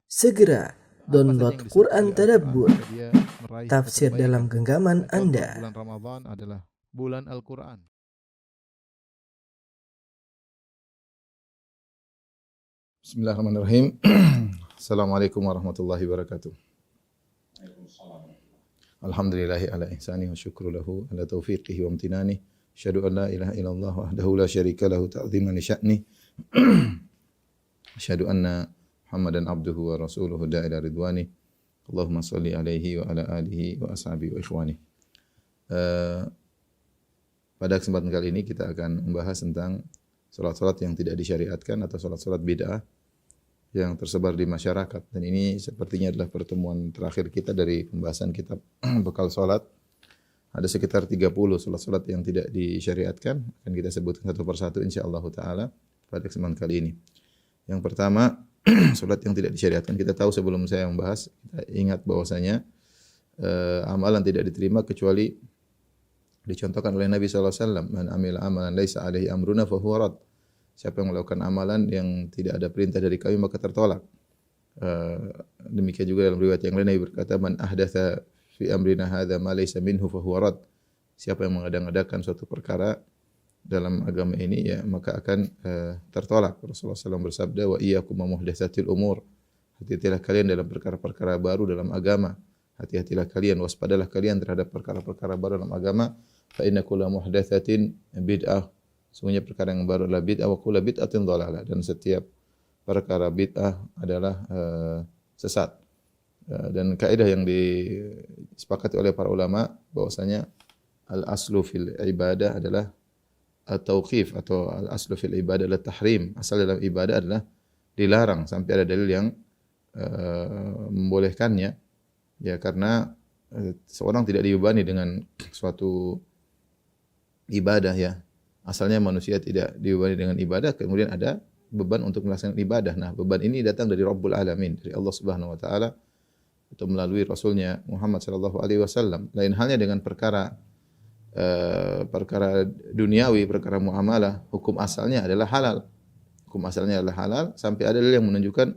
Segera download Quran Tadabbur, dia meraih tafsir kebaikan. dalam genggaman Contoh, Anda. bulan Ramadan adalah bulan Al-Quran. Bismillahirrahmanirrahim. Assalamualaikum warahmatullahi wabarakatuh. Alhamdulillahi ala ihsani wa syukru lahu ala taufiqihi wa amtinani. Asyhadu an la ilaha illallah wahdahu la syarika lahu ta'ziman li sya'ni. Asyhadu anna Muhammadan abduhu wa rasuluhu da'ila ridwani. Allahumma salli alaihi wa ala alihi wa ashabihi wa ikhwani. Pada kesempatan kali ini kita akan membahas tentang salat-salat yang tidak disyariatkan atau salat-salat bid'ah yang tersebar di masyarakat. Dan ini sepertinya adalah pertemuan terakhir kita dari pembahasan kitab bekal salat. Ada sekitar 30 salat-salat yang tidak disyariatkan, akan kita sebutkan satu persatu insyaallah taala pada kesempatan kali ini. Yang pertama, salat yang tidak disyariatkan. Kita tahu sebelum saya membahas, kita ingat bahwasanya amalan tidak diterima kecuali dicontohkan oleh Nabi sallallahu alaihi wasallam, "Man amila amalan laisa alaihi amruna fa huwa rad." Siapa yang melakukan amalan yang tidak ada perintah dari kami maka tertolak. Demikian juga dalam riwayat yang lain Nabi berkata, "Man ahdatsa fi amrina hadza ma laysa minhu fa huwa rad." Siapa yang mengada-ngadakan suatu perkara dalam agama ini ya maka akan tertolak. Rasulullah SAW bersabda, "Wa iyyakum muhdatsatil umur." Hati-hatilah kalian dalam perkara-perkara baru dalam agama. Hati-hatilah kalian, waspadalah kalian terhadap perkara-perkara baru dalam agama. Fa inna kulla muhdatsatin bid'ah. Semuanya perkara yang baru adalah bid'ah, wa kullu bid'atin dhalalah, dan setiap perkara bid'ah adalah sesat. Dan kaidah yang disepakati oleh para ulama bahwasanya al-aslu fil ibadah adalah at-tauqif atau al-aslu fil ibadah adalah tahrim. Asal dalam ibadah adalah dilarang sampai ada dalil yang membolehkannya. Ya karena seorang tidak dibebani dengan suatu ibadah ya. Asalnya manusia tidak dibebani dengan ibadah, kemudian ada beban untuk melaksanakan ibadah. Nah, beban ini datang dari Rabbul Alamin, dari Allah Subhanahu wa taala atau melalui Rasulnya Muhammad sallallahu alaihi wasallam. Lain halnya dengan perkara duniawi, perkara muamalah, hukum asalnya adalah halal. Hukum asalnya adalah halal sampai ada dalil yang menunjukkan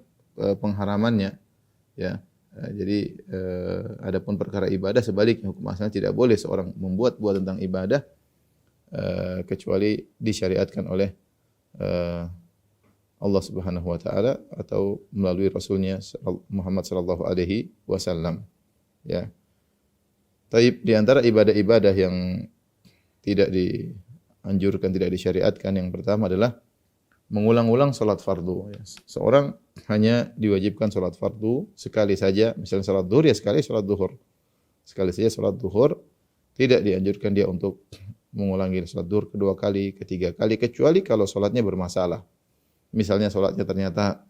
pengharamannya, ya. Jadi adapun perkara ibadah sebaliknya, hukum asalnya tidak boleh seorang membuat tentang ibadah kecuali disyariatkan oleh Allah Subhanahu wa taala atau melalui Rasulnya Muhammad sallallahu alaihi wasallam. Ya. Taib di antara ibadah-ibadah yang tidak dianjurkan, tidak disyariatkan, yang pertama adalah mengulang-ulang salat fardu. Seorang hanya diwajibkan salat fardu sekali saja, misalnya salat zuhur ya sekali salat zuhur. Sekali saja salat zuhur, tidak dianjurkan dia untuk mengulangi salat zuhur kedua kali, ketiga kali, kecuali kalau salatnya bermasalah. Misalnya salatnya ternyata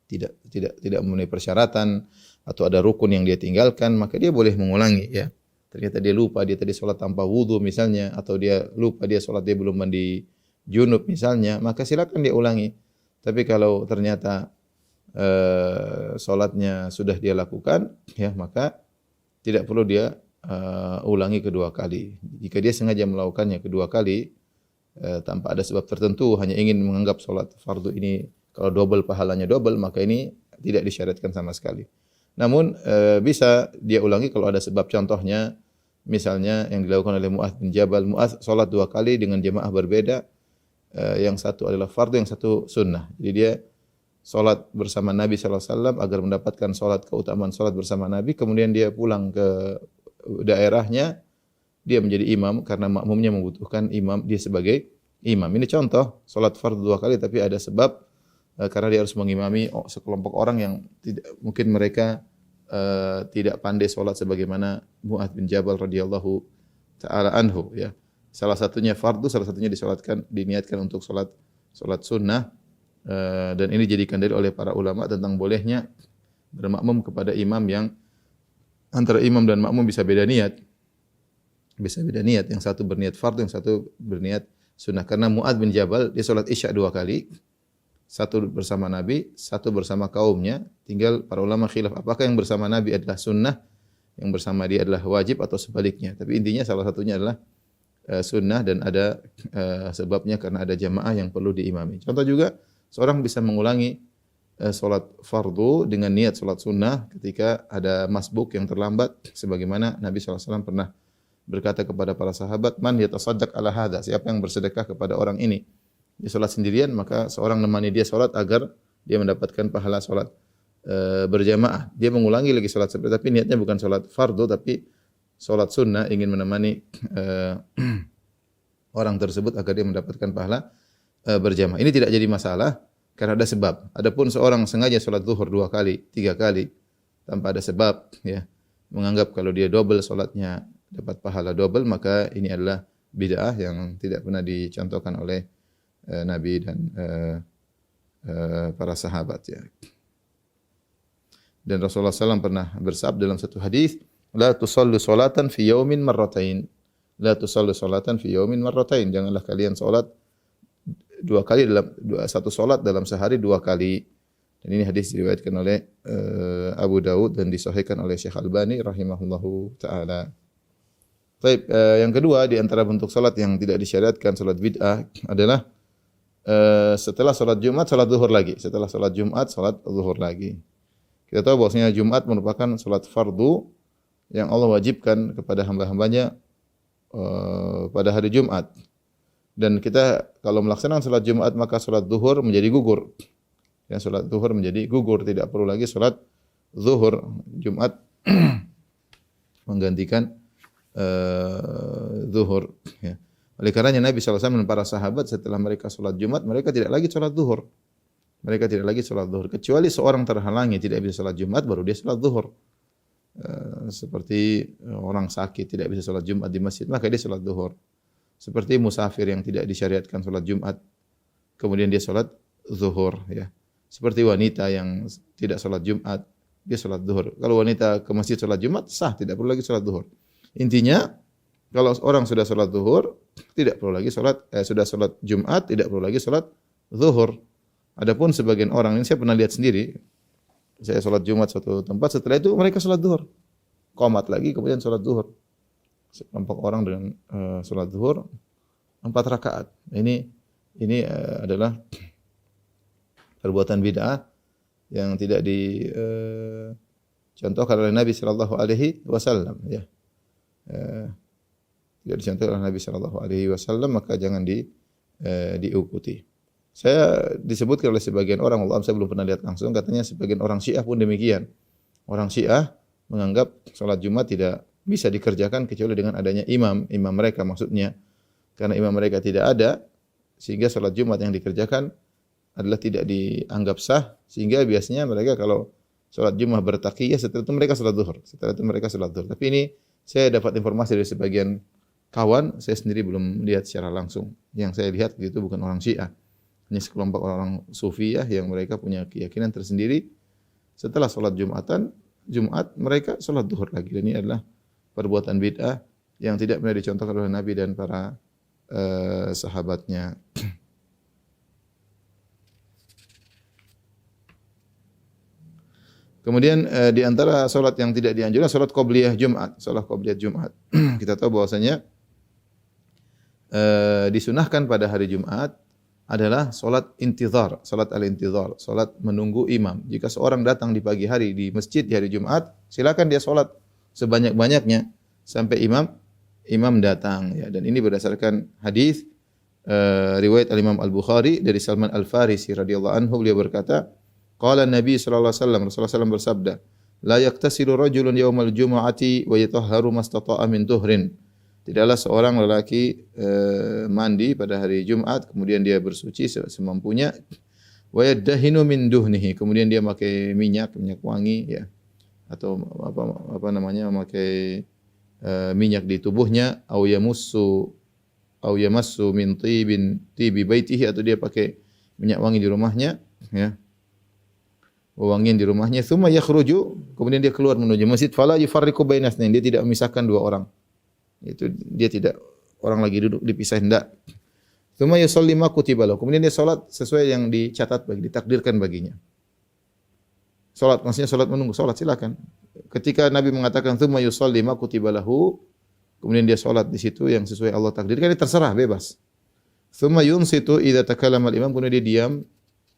tidak memenuhi persyaratan atau ada rukun yang dia tinggalkan, maka dia boleh mengulangi ya. Ternyata dia lupa, dia tadi salat tanpa wudu misalnya, atau dia lupa dia salat dia belum mandi junub misalnya, maka silakan dia ulangi. Tapi kalau ternyata salatnya sudah dia lakukan, ya maka tidak perlu dia ulangi kedua kali. Jika dia sengaja melakukannya kedua kali tanpa ada sebab tertentu, hanya ingin menganggap salat fardu ini kalau double pahalanya double, maka ini tidak disyariatkan sama sekali. Namun bisa dia ulangi kalau ada sebab. Contohnya misalnya yang dilakukan oleh Mu'adz bin Jabal. Mu'adz salat dua kali dengan jemaah berbeda. Yang satu adalah fardu, yang satu sunnah. Jadi dia salat bersama Nabi sallallahu alaihi wasallam agar mendapatkan keutamaan salat bersama Nabi. Kemudian dia pulang ke daerahnya, dia menjadi imam karena makmumnya membutuhkan imam, dia sebagai imam. Ini contoh salat fardu dua kali tapi ada sebab, karena dia harus mengimami sekelompok orang yang mungkin mereka tidak pandai salat sebagaimana Mu'adz bin Jabal radhiyallahu taala anhu ya. Salah satunya fardu, salah satunya diniatkan untuk salat sunnah, dan ini dijadikan dalil oleh para ulama tentang bolehnya bermakmum kepada imam yang antara imam dan makmum bisa beda niat. Bisa beda niat, yang satu berniat fardu, yang satu berniat sunnah. Karena Mu'adz bin Jabal dia salat Isya dua kali. Satu bersama Nabi, satu bersama kaumnya. Tinggal para ulama khilaf apakah yang bersama Nabi adalah sunnah, yang bersama dia adalah wajib atau sebaliknya. Tapi intinya salah satunya adalah sunnah dan ada sebabnya karena ada jamaah yang perlu diimami. Contoh juga seorang bisa mengulangi salat fardu dengan niat salat sunnah ketika ada masbuk yang terlambat, sebagaimana Nabi SAW pernah berkata kepada para sahabat, man yatasaddaq ala hadza, siapa yang bersedekah kepada orang ini. Dia salat sendirian, maka seorang menemani dia salat agar dia mendapatkan pahala salat berjamaah. Dia mengulangi lagi salat seperti, tapi niatnya bukan salat fardu tapi salat sunnah, ingin menemani orang tersebut agar dia mendapatkan pahala berjamaah. Ini tidak jadi masalah karena ada sebab. Adapun seorang sengaja salat zuhur 2 kali, 3 kali tanpa ada sebab, ya, menganggap kalau dia double salatnya dapat pahala double, maka ini adalah bid'ah yang tidak pernah dicontohkan oleh Nabi dan para sahabat, ya. Dan Rasulullah SAW pernah bersabda dalam satu hadis, la tusallu salatan fi yaumin marratain. La tusallu salatan fi yaumin marratain. Janganlah kalian salat 2 kali satu salat dalam sehari 2 kali. Dan ini hadis diriwayatkan oleh Abu Daud dan disahihkan oleh Syekh Albani rahimahullahu taala. Baik, yang kedua di antara bentuk salat yang tidak disyariatkan, salat bid'ah, adalah setelah salat Jumat salat zuhur lagi. Setelah salat Jumat salat zuhur lagi. Kita tahu bahwasanya Jumat merupakan salat fardu yang Allah wajibkan kepada hamba-hambanya pada hari Jumat. Dan kita kalau melaksanakan salat Jumat maka salat zuhur menjadi gugur. Ya, salat zuhur menjadi gugur, tidak perlu lagi salat zuhur. Jumat menggantikan zuhur, ya. Oleh karenanya Nabi SAW dan para sahabat setelah mereka salat Jumat, mereka tidak lagi salat zuhur. Mereka tidak lagi salat zuhur. Kecuali seorang terhalangi tidak bisa salat Jumat, baru dia salat zuhur. Seperti orang sakit tidak bisa salat Jumat di masjid, maka dia salat zuhur. Seperti musafir yang tidak disyariatkan salat Jumat, kemudian dia salat zuhur, ya. Seperti wanita yang tidak salat Jumat, dia salat zuhur. Kalau wanita ke masjid salat Jumat, sah, tidak perlu lagi salat zuhur. Intinya, kalau orang sudah salat zuhur, tidak perlu lagi salat, sudah salat Jumat, tidak perlu lagi salat zuhur. Adapun sebagian orang, ini saya pernah lihat sendiri, saya salat Jumat suatu tempat, setelah itu mereka salat zuhur. Qomat lagi, kemudian salat zuhur. Sekelompok orang dengan salat zuhur 4 rakaat. Ini adalah perbuatan bid'ah yang tidak dicontohkan oleh Nabi sallallahu alaihi wasallam, ya. Tidak dicontohkan oleh Nabi sallallahu alaihi wasallam, maka jangan diikuti. Saya disebutkan oleh sebagian orang, Allah saya belum pernah lihat langsung, katanya sebagian orang Syiah pun demikian. Orang Syiah menganggap salat Jumat tidak bisa dikerjakan kecuali dengan adanya imam mereka maksudnya. Karena imam mereka tidak ada, sehingga salat Jumat yang dikerjakan adalah tidak dianggap sah, sehingga biasanya mereka kalau salat Jumat bertaqiyah, setelah itu mereka salat zuhur. Tapi ini saya dapat informasi dari sebagian kawan, saya sendiri belum lihat secara langsung. Yang saya lihat itu bukan orang Syiah. Ini sekelompok orang Sufiyah yang mereka punya keyakinan tersendiri. Setelah salat Jumat mereka salat zuhur lagi. Dan ini adalah perbuatan bid'ah yang tidak pernah dicontohkan oleh Nabi dan para sahabatnya. Kemudian di antara salat yang tidak dianjurkan salat qabliyah Jumat, salat qabliyah Jumat. Kita tahu bahwasanya disunahkan pada hari Jumat adalah salat intizar, salat al-intizar, salat menunggu imam. Jika seorang datang di pagi hari di masjid di hari Jumat, silakan dia salat sebanyak-banyaknya sampai imam datang, ya. Dan ini berdasarkan hadis riwayat al-Imam Al-Bukhari dari Salman Al-Farisi radhiyallahu anhu, beliau berkata, qala Nabi sallallahu alaihi wasallam, Rasulullah SAW bersabda, la yaktasilu rajulun yaumal jumu'ati wa yatahharu mastata'a min tuhrin. Tidaklah seorang lelaki mandi pada hari Jumat, kemudian dia bersuci semampunya, wa yaddahinu min duhnihi, kemudian dia pakai minyak wangi, ya, atau apa namanya, memakai minyak di tubuhnya, au yamassu min tibi baitihi, atau dia pakai minyak wangi di rumahnya, ya, wangian di rumahnya, tsumma yakhruju, kemudian dia keluar menuju masjid, fala yufarriqu bainas nain, dia tidak memisahkan 2 orang. Itu dia tidak, orang lagi duduk dipisah, hendak. Tsumma yusalli ma kutiba lahu, kemudian dia salat sesuai yang dicatat ditakdirkan baginya. Salat maksudnya salat menunggu, salat silakan. Ketika Nabi mengatakan tsumma yusalli ma kutiba lahu, kemudian dia salat di situ yang sesuai Allah takdirkan, dia terserah, bebas. Tsumma yunsitu idza takallama al-imam, kemudian dia diam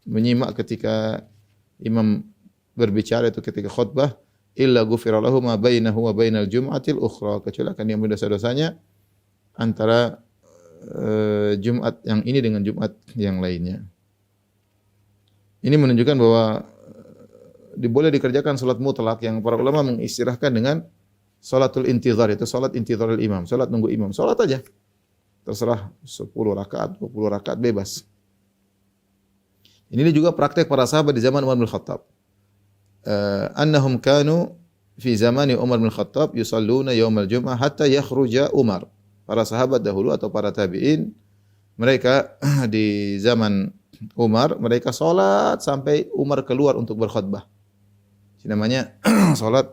menyimak ketika imam berbicara itu ketika khutbah, illa ghufira lahu ma bainahu wa bainal jum'atil ukhra, kecuali akan diampuni dosa-dosanya antara Jumat yang ini dengan Jumat yang lainnya. Ini menunjukkan bahwa boleh dikerjakan salat mutlak yang para ulama mengistilahkan dengan salatul intizar, itu salat intizarul imam, salat nunggu imam. Salat aja. Terserah 10 rakaat, 20 rakaat bebas. Ini juga praktek para sahabat di zaman Umar bin Khattab. Annahum kanu fi zamani Umar bin Khattab yusalluna yaumal jum'ah hatta yakhruja Umar. Para sahabat dahulu atau para tabi'in, mereka di zaman Umar, mereka salat sampai Umar keluar untuk berkhutbah. Ini namanya salat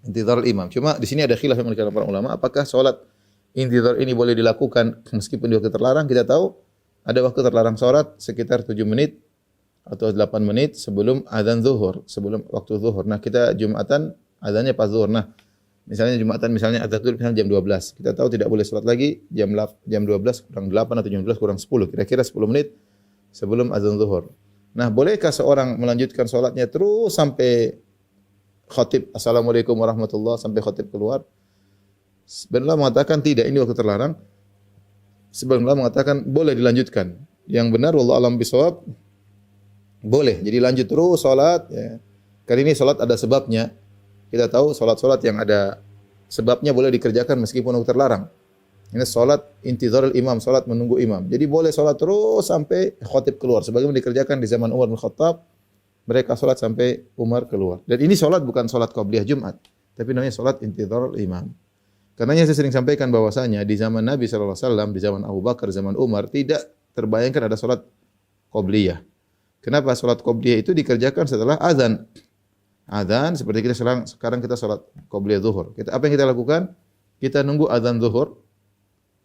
intizar imam. Cuma di sini ada khilaf yang dikatakan para ulama, apakah salat intizar ini boleh dilakukan meskipun di waktu terlarang? Kita tahu ada waktu terlarang salat sekitar 7 menit atau 8 menit sebelum azan zuhur, sebelum waktu zuhur. Nah, kita Jumatan azannya pas zuhur. Nah, misalnya Jumatan misalnya azan zuhur misalnya jam 12. Kita tahu tidak boleh salat lagi jam 12 kurang 8 atau jam 12 kurang 10. Kira-kira 10 menit sebelum azan zuhur. Nah, bolehkah seorang melanjutkan salatnya terus sampai khatib assalamualaikum warahmatullahi sampai khatib keluar? Sebenarnya mengatakan tidak, ini waktu terlarang. Sebenarnya mengatakan boleh dilanjutkan. Yang benar wallahu alam bisawab, boleh. Jadi lanjut terus salat ya. Karena ini salat ada sebabnya. Kita tahu salat-salat yang ada sebabnya boleh dikerjakan meskipun waktu terlarang. Ini salat intizarul imam, salat menunggu imam. Jadi boleh salat terus sampai khatib keluar. Sebagaimana dikerjakan di zaman Umar bin Khattab, mereka salat sampai Umar keluar. Dan ini salat bukan salat qabliyah Jumat, tapi namanya salat intizarul imam. Karenanya saya sering sampaikan bahwasanya di zaman Nabi sallallahu alaihi wasallam, di zaman Abu Bakar, zaman Umar tidak terbayangkan ada salat qabliyah. Kenapa? Salat qabliyah itu dikerjakan setelah azan. Azan seperti kita sekarang kita salat qabliyah zuhur. Apa yang kita lakukan? Kita nunggu azan zuhur,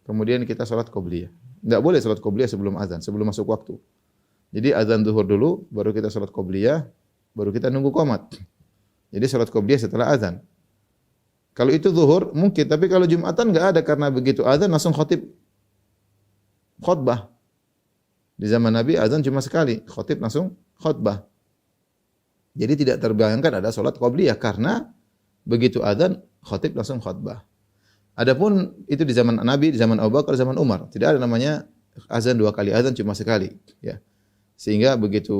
kemudian kita salat qabliyah. Enggak boleh salat qabliyah sebelum azan, sebelum masuk waktu. Jadi azan zuhur dulu, baru kita salat qabliyah, baru kita nunggu qomat. Jadi salat qabliyah setelah azan. Kalau itu zuhur mungkin, tapi kalau Jumatan enggak ada, karena begitu azan langsung khatib khutbah. Di zaman Nabi azan cuma sekali, khatib langsung khutbah. Jadi tidak terbayangkan ada salat qabliyah karena begitu azan khatib langsung khutbah. Adapun itu di zaman Nabi, di zaman Abu Bakar, zaman Umar, tidak ada namanya azan 2 kali, azan cuma sekali, ya. Sehingga begitu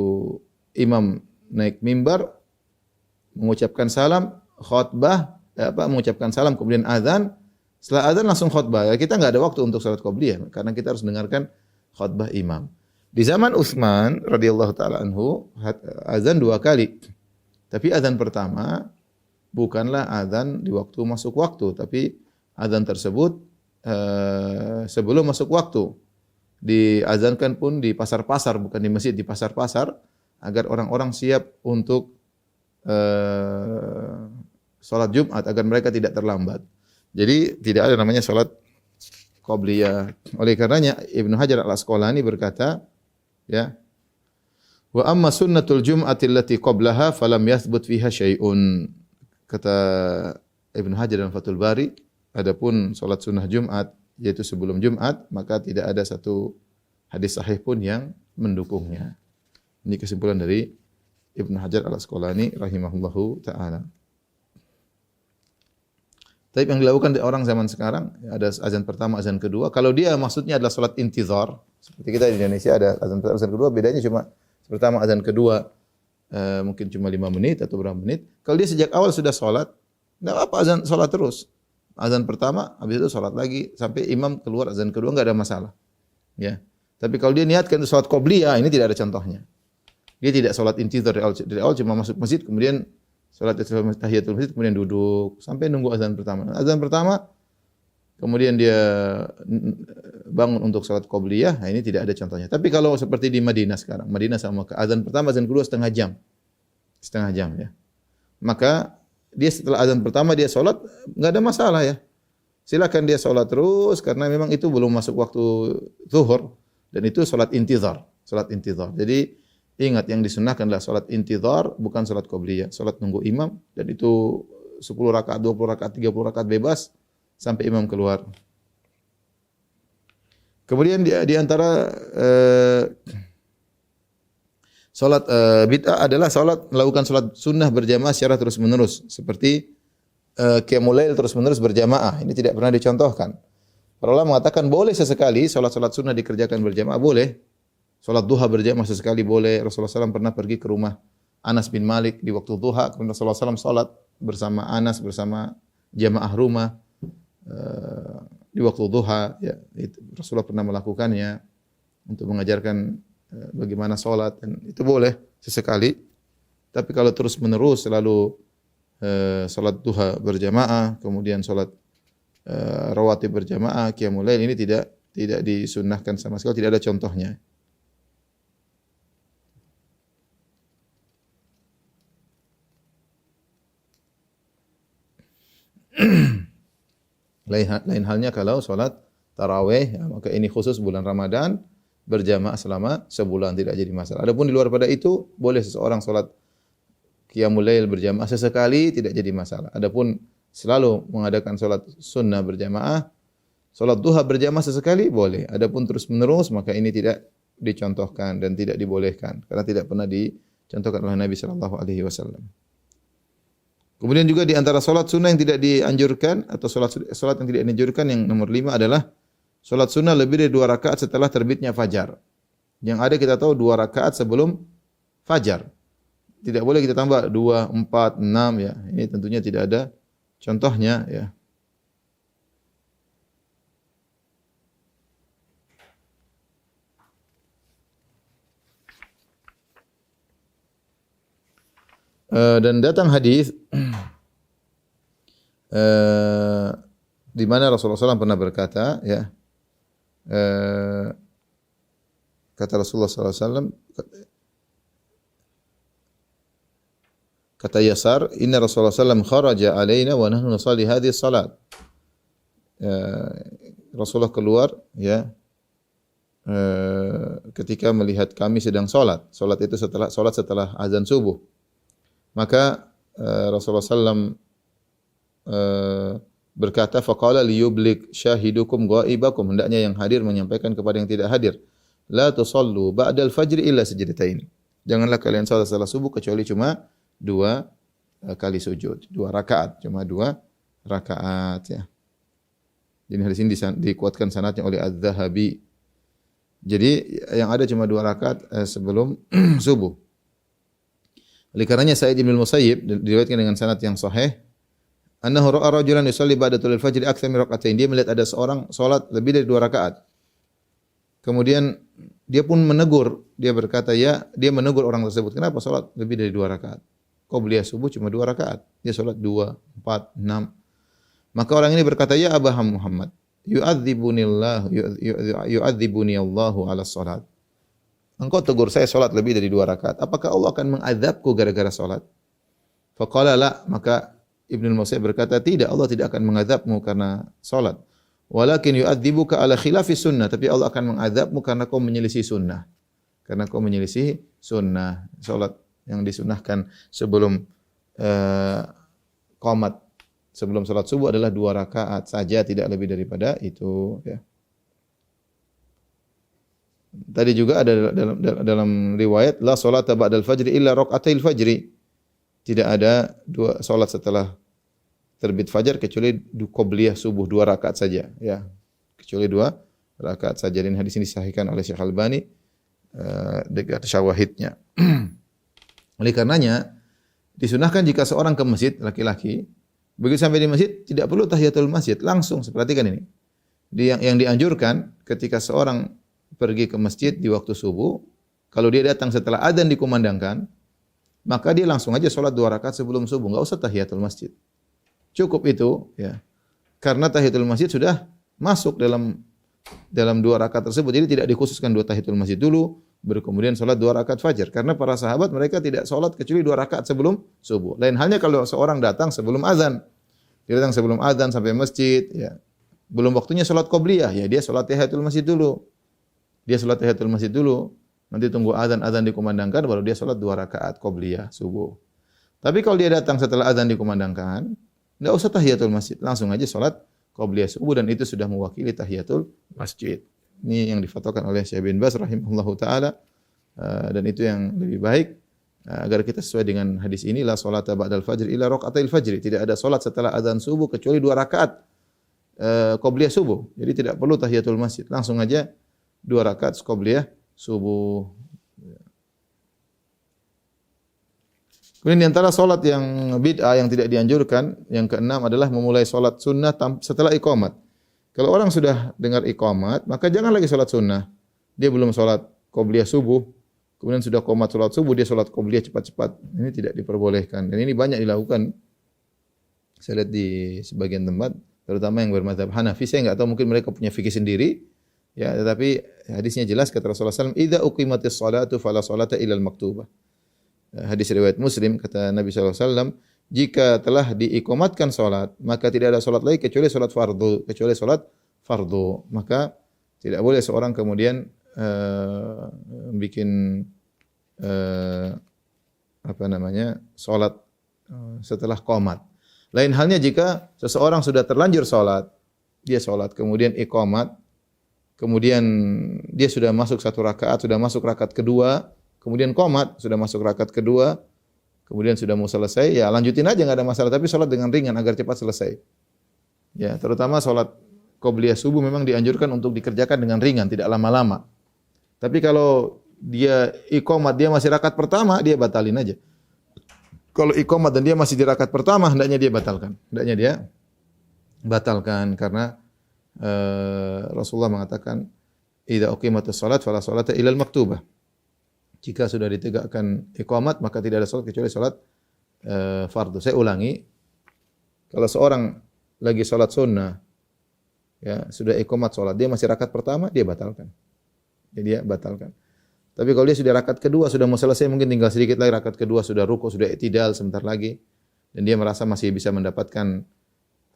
imam naik mimbar mengucapkan salam, khutbah, mengucapkan salam kemudian azan, setelah azan langsung khutbah. Ya, kita enggak ada waktu untuk salat qabliyah karena kita harus dengarkan khutbah imam. Di zaman Utsman radhiyallahu taala anhu azan 2 kali. Tapi azan pertama bukanlah azan di waktu masuk waktu, tapi azan tersebut sebelum masuk waktu. Diazankan pun di pasar-pasar, bukan di masjid, di pasar-pasar agar orang-orang siap untuk salat Jumat, agar mereka tidak terlambat. Jadi tidak ada namanya salat qabliyah. Oleh karenanya Ibnu Hajar Al-Asqalani berkata, ya, wa amma sunnatul jum'ati allati qablaha falam yathbut fiha syai'un. Kata Ibnu Hajar dalam Fathul Bari, adapun salat sunnah Jumat yaitu sebelum Jumat, maka tidak ada satu hadis sahih pun yang mendukungnya. Ini kesimpulan dari Ibnu Hajar Al-Asqalani rahimahullahu taala. Tapi yang dilakukan orang zaman sekarang, ada azan pertama, azan kedua. Kalau dia maksudnya adalah salat intizar, seperti kita di Indonesia ada azan pertama, azan kedua, bedanya cuma pertama, azan kedua mungkin cuma 5 menit atau berapa menit. Kalau dia sejak awal sudah salat, enggak apa azan salat terus. Azan pertama, habis itu salat lagi sampai imam keluar azan kedua, enggak ada masalah. Ya. Tapi kalau dia niatkan itu salat qabliyah, ini tidak ada contohnya. Dia tidak salat intizar dari awal cuma masuk masjid kemudian salat tahiyatul masjid kemudian duduk sampai nunggu azan pertama. Azan pertama kemudian dia bangun untuk salat qabliyah, nah ini tidak ada contohnya. Tapi kalau seperti di Madinah sekarang, Madinah sama Mekah, azan pertama, azan kedua setengah jam. Setengah jam ya. Maka dia setelah azan pertama dia salat, enggak ada masalah ya. Silakan dia salat terus karena memang itu belum masuk waktu zuhur dan itu salat intizar, salat intizar. Jadi ingat yang disunnahkan adalah salat intizar, bukan salat qabliyah, salat nunggu imam, dan itu 10 rakaat, 20 rakaat, 30 rakaat bebas sampai imam keluar. Kemudian di antara Salat bid'ah adalah melakukan salat sunnah berjamaah secara terus-menerus seperti qiyamul lail terus-menerus berjamaah. Ini tidak pernah dicontohkan. Para ulama mengatakan boleh sesekali salat-salat sunnah dikerjakan berjamaah, boleh. Salat duha berjamaah sesekali boleh. Rasulullah SAW pernah pergi ke rumah Anas bin Malik di waktu duha, kemudian Rasulullah SAW salat bersama Anas bersama jamaah rumah di waktu duha. Ya, Rasulullah pernah melakukannya untuk mengajarkan bagaimana salat, dan itu boleh sesekali. Tapi kalau terus-menerus selalu salat duha berjamaah, kemudian salat rawatib berjamaah, qiyamul lail, ini tidak disunnahkan sama sekali, tidak ada contohnya. Lain halnya kalau salat tarawih, ya, maka ini khusus bulan Ramadan berjamaah selama sebulan, tidak jadi masalah. Adapun di luar pada itu boleh seseorang salat qiyamul lail berjamaah sesekali, tidak jadi masalah. Adapun selalu mengadakan salat sunnah berjamaah, salat duha berjamaah sesekali boleh. Adapun terus-menerus maka ini tidak dicontohkan dan tidak dibolehkan karena tidak pernah dicontohkan oleh Nabi sallallahu alaihi wasallam. Kemudian juga di antara salat sunnah yang tidak dianjurkan atau salat yang tidak dianjurkan yang nomor 5 adalah salat sunnah lebih dari 2 rakaat setelah terbitnya fajar. Yang ada kita tahu 2 rakaat sebelum fajar. Tidak boleh kita tambah 2, 4, 6 ya. Ini tentunya tidak ada contohnya ya. Dan datang hadis di mana Rasulullah SAW pernah berkata, ya, kata Rasulullah SAW, kata Yasar, inna Rasulullah SAW kharaja alaina wa nahnu nusalli hadhihi salat. Rasulullah keluar, ya, ketika melihat kami sedang salat. Salat itu setelah azan subuh. Maka Rasulullah SAW berkata, faqala liyublig syahidukum ghaibakum, hendaknya yang hadir menyampaikan kepada yang tidak hadir. La tusallu ba'dal fajri illa sajdatain. Janganlah kalian salat setelah subuh kecuali cuma 2 kali sujud, 2 rakaat, cuma 2 rakaat ya. Jadi hadis ini dikuatkan sanadnya oleh Az-Zahabi. Jadi yang ada cuma 2 rakaat sebelum subuh. Oleh karenanya Sa'id bin Musayyib diriwayatkan dengan sanad yang sahih, annahu ra'a rajulan yusalli ba'da tulil fajri aktsar min rak'atain. Dia melihat ada seorang salat lebih dari 2 rakaat. Kemudian dia pun menegur, dia berkata, ya, dia menegur orang tersebut, kenapa salat lebih dari 2 rakaat? Qabliyah subuh cuma 2 rakaat. Dia salat 2, 4, 6. Maka orang ini berkata, ya Aba Muhammad, yu'adzibuni Allahu ala salat. Engkau tegur saya salat lebih dari 2 rakaat. Apakah Allah akan mengazabku gara-gara salat? Faqala la, maka Ibnu Musayyib berkata, tidak, Allah tidak akan mengazabmu karena salat. Walakin yu'adzibuka ala khilafi sunnah, tapi Allah akan mengazabmu karena kau menyelisih sunnah. Karena kau menyelisih sunnah. Salat yang disunnahkan sebelum qomat, sebelum salat subuh adalah 2 rakaat saja, tidak lebih daripada itu ya. Tadi juga ada dalam riwayat la salata ba'dal fajri illa raka'atil fajri. Tidak ada 2 salat setelah terbit fajar kecuali qabliyah subuh 2 rakaat saja ya. Kecuali 2 rakaat saja. Dan hadis ini disahihkan oleh Syekh Albani dekat syawahidnya. Oleh karenanya disunahkan jika seorang ke masjid laki-laki, begitu sampai di masjid tidak perlu tahiyatul masjid, langsung perhatikan ini. Yang dianjurkan ketika seorang pergi ke masjid di waktu subuh, kalau dia datang setelah adzan dikumandangkan, maka dia langsung aja salat 2 rakaat sebelum subuh, enggak usah tahiyatul masjid. Cukup itu ya. Karena tahiyatul masjid sudah masuk dalam 2 rakaat tersebut. Jadi tidak dikhususkan 2 tahiyatul masjid dulu, baru kemudian salat 2 rakaat fajar. Karena para sahabat mereka tidak salat kecuali 2 rakaat sebelum subuh. Lain halnya kalau seorang datang sebelum azan. Dia datang sebelum azan sampai masjid ya. Belum waktunya salat qabliyah, ya dia salat tahiyatul masjid dulu. Dia salat tahiyatul masjid dulu, nanti tunggu azan dikumandangkan baru dia salat 2 rakaat qabliyah subuh. Tapi kalau dia datang setelah azan dikumandangkan, enggak usah tahiyatul masjid, langsung aja salat qabliyah subuh dan itu sudah mewakili tahiyatul masjid. Ini yang difatwakan oleh Syekh bin Baz rahimahullahu taala Dan itu yang lebih baik agar kita sesuai dengan hadis ini, la salata ba'dal fajr illa raka'atil fajr. Tidak ada salat setelah azan subuh kecuali 2 rakaat qabliyah subuh. Jadi tidak perlu tahiyatul masjid. Langsung aja 2 rakaat qabliyah subuh. Kemudian di antara salat yang bid'ah yang tidak dianjurkan, yang keenam adalah memulai salat sunnah setelah iqamat. Kalau orang sudah dengar iqamat, maka jangan lagi salat sunnah. Dia belum salat qabliyah subuh, kemudian sudah qomat salat subuh, dia salat qabliyah cepat-cepat. Ini tidak diperbolehkan. Dan ini banyak dilakukan. Saya lihat di sebagian tempat, terutama yang bermadzhab Hanafi. Saya enggak tahu, mungkin mereka punya fikih sendiri. Ya, tetapi hadisnya jelas kata Rasulullah SAW, "Idza uqimatis salatu fala salata illal maktubah." Hadis riwayat Muslim, kata Nabi SAW, jika telah diiqamatkan salat, maka tidak ada salat lagi kecuali salat fardu. Maka tidak boleh seorang kemudian bikin salat setelah qomat. Lain halnya jika seseorang sudah terlanjur salat, dia salat kemudian iqamat, kemudian dia sudah masuk 1 rakaat, sudah masuk rakaat kedua, kemudian qomat, sudah masuk rakaat kedua, kemudian sudah mau selesai, ya lanjutin aja, enggak ada masalah, tapi salat dengan ringan agar cepat selesai. Ya, terutama salat qabliyah subuh memang dianjurkan untuk dikerjakan dengan ringan, tidak lama-lama. Tapi kalau dia iqamat, dia masih rakaat pertama, dia batalin aja. Kalau iqamat dan dia masih di rakaat pertama, hendaknya dia batalkan karena Rasulullah mengatakan, "Idza uqimatus shalat fala sholata illal maktubah." Jika sudah ditegakkan iqamat, maka tidak ada salat kecuali salat fardu. Saya ulangi, kalau seorang lagi salat sunnah, ya sudah iqamat salat, dia masih rakaat pertama, dia batalkan. Jadi dia batalkan. Tapi kalau dia sudah rakaat kedua, sudah mau selesai, mungkin tinggal sedikit lagi rakaat kedua, sudah ruku, sudah i'tidal sebentar lagi, dan dia merasa masih bisa mendapatkan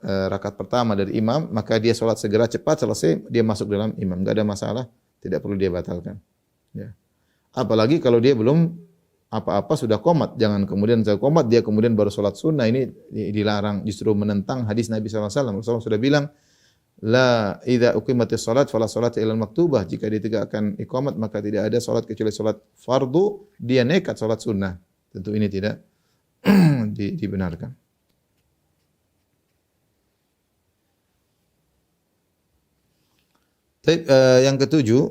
rakaat pertama dari imam, maka dia salat segera cepat selesai, dia masuk dalam imam, enggak ada masalah, tidak perlu dia batalkan. Ya. Apalagi kalau dia belum apa-apa sudah qomat, jangan kemudian setelah qomat dia kemudian baru salat sunnah, ini dilarang, justru menentang hadis Nabi SAW. Rasulullah sudah bilang, la idza uqimatis salat fala salata illal maktubah. Jika ditegakkan iqamat maka tidak ada salat kecuali salat fardu, dia nekat salat sunnah. Tentu ini tidak dibenarkan. Yang ketujuh,